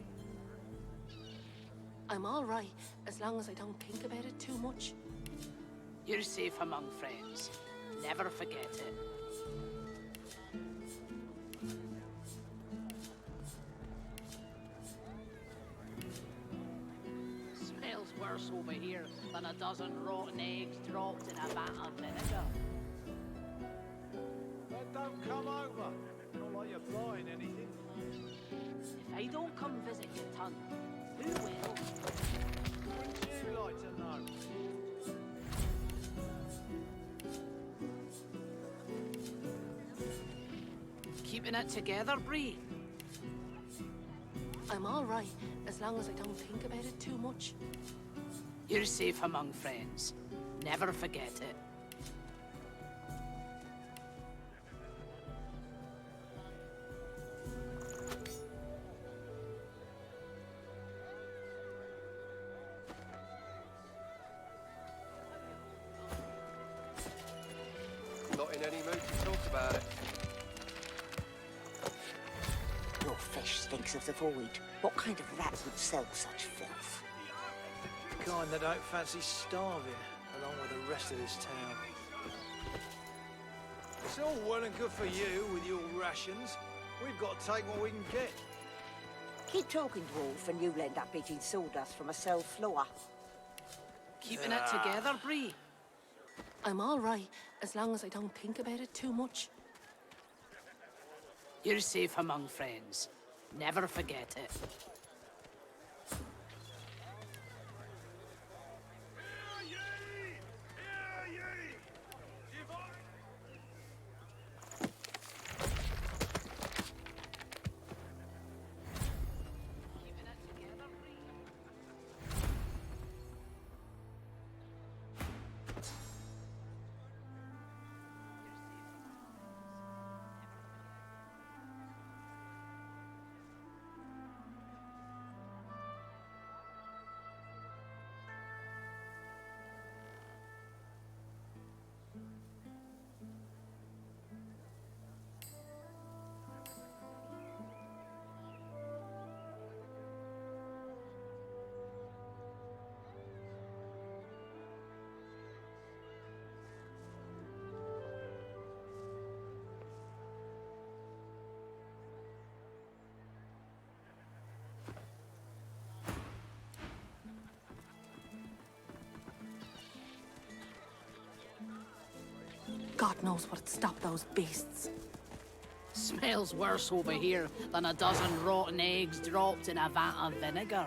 I'm all right, as long as I don't think about it too much. You're safe among friends. Never forget it. Smells worse over here than a dozen rotten eggs dropped in a vat of vinegar. But don't come over. Not like you're buying anything. If I don't come visit your ton, who will? Wouldn't you like to know? Keeping it together, Bree? I'm all right, as long as I don't think about it too much. You're safe among friends. Never forget it. Not in any mood to talk about it. Your fish stinks of the void. What kind of rat would sell such filth? The kind that don't fancy starving, along with the rest of this town. It's all well and good for you with your rations. We've got to take what we can get. Keep talking, dwarf, and you'll end up eating sawdust from a cell floor. Keeping it together, Bree? I'm all right, as long as I don't think about it too much. You're safe among friends. Never forget it. God knows what'd stop those beasts. Smells worse over here than a dozen rotten eggs dropped in a vat of vinegar.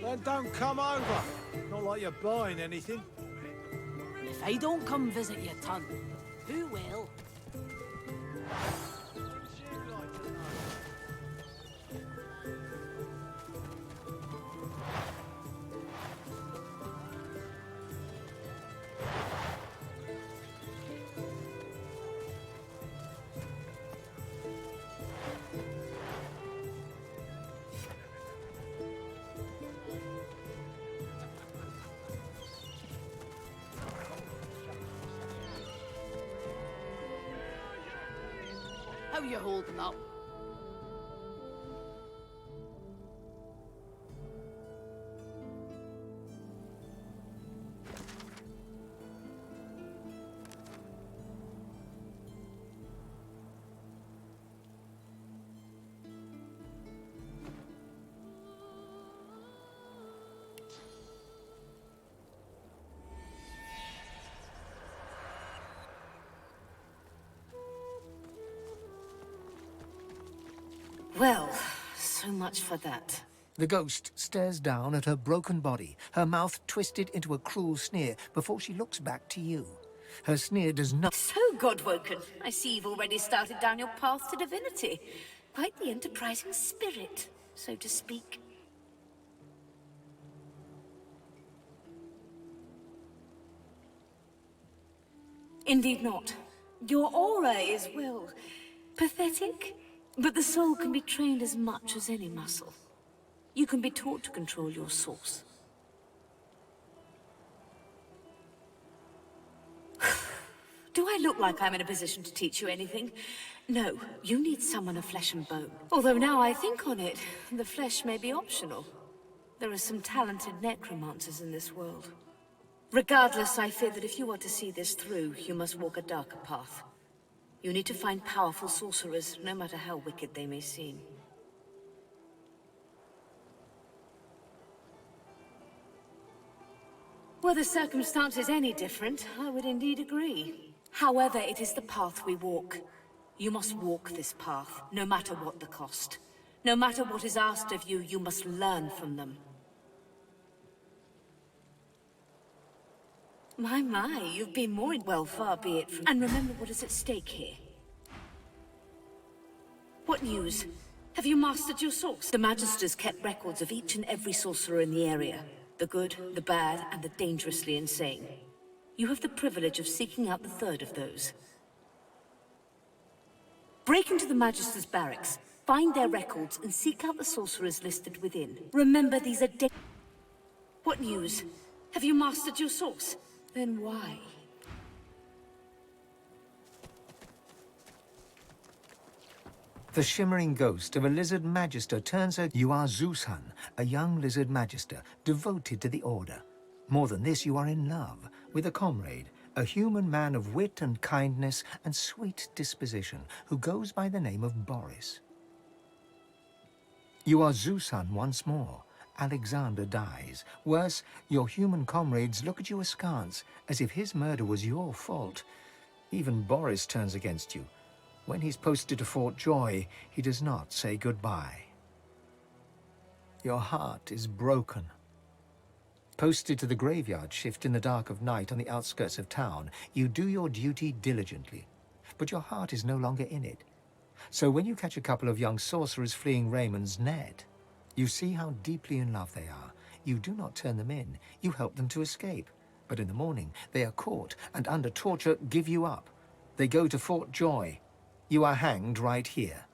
Then don't come over. Not like you're buying anything. If I don't come visit you, Ton, who will? How you holding up? Well, so much for that. The ghost stares down at her broken body, her mouth twisted into a cruel sneer before she looks back to you. Her sneer does not... So, Godwoken, I see you've already started down your path to divinity. Quite the enterprising spirit, so to speak. Indeed not. Your aura is, well, pathetic. But the soul can be trained as much as any muscle. You can be taught to control your source. Do I look like I'm in a position to teach you anything? No, you need someone of flesh and bone. Although now I think on it, the flesh may be optional. There are some talented necromancers in this world. Regardless, I fear that if you are to see this through, you must walk a darker path. You need to find powerful sorcerers, no matter how wicked they may seem. Were the circumstances any different, I would indeed agree. However, it is the path we walk. You must walk this path, no matter what the cost. No matter what is asked of you, you must learn from them. My, you've been more in... Well, far be it from... And remember what is at stake here. What news? Have you mastered your source? The Magisters kept records of each and every sorcerer in the area. The good, the bad, and the dangerously insane. You have the privilege of seeking out the third of those. Break into the Magisters' barracks, find their records, and seek out the sorcerers listed within. Remember, these are What news? Have you mastered your source? Then why? The shimmering ghost of a lizard magister turns her... You are Zeushan, a young lizard magister, devoted to the Order. More than this, you are in love with a comrade, a human man of wit and kindness and sweet disposition, who goes by the name of Boris. You are Zeushan once more. Alexander dies. Worse, your human comrades look at you askance, as if his murder was your fault. Even Boris turns against you. When he's posted to Fort Joy, he does not say goodbye. Your heart is broken. Posted to the graveyard shift in the dark of night on the outskirts of town, you do your duty diligently. But your heart is no longer in it. So when you catch a couple of young sorcerers fleeing Raymond's net, you see how deeply in love they are. You do not turn them in. You help them to escape. But in the morning, they are caught and under torture give you up. They go to Fort Joy. You are hanged right here.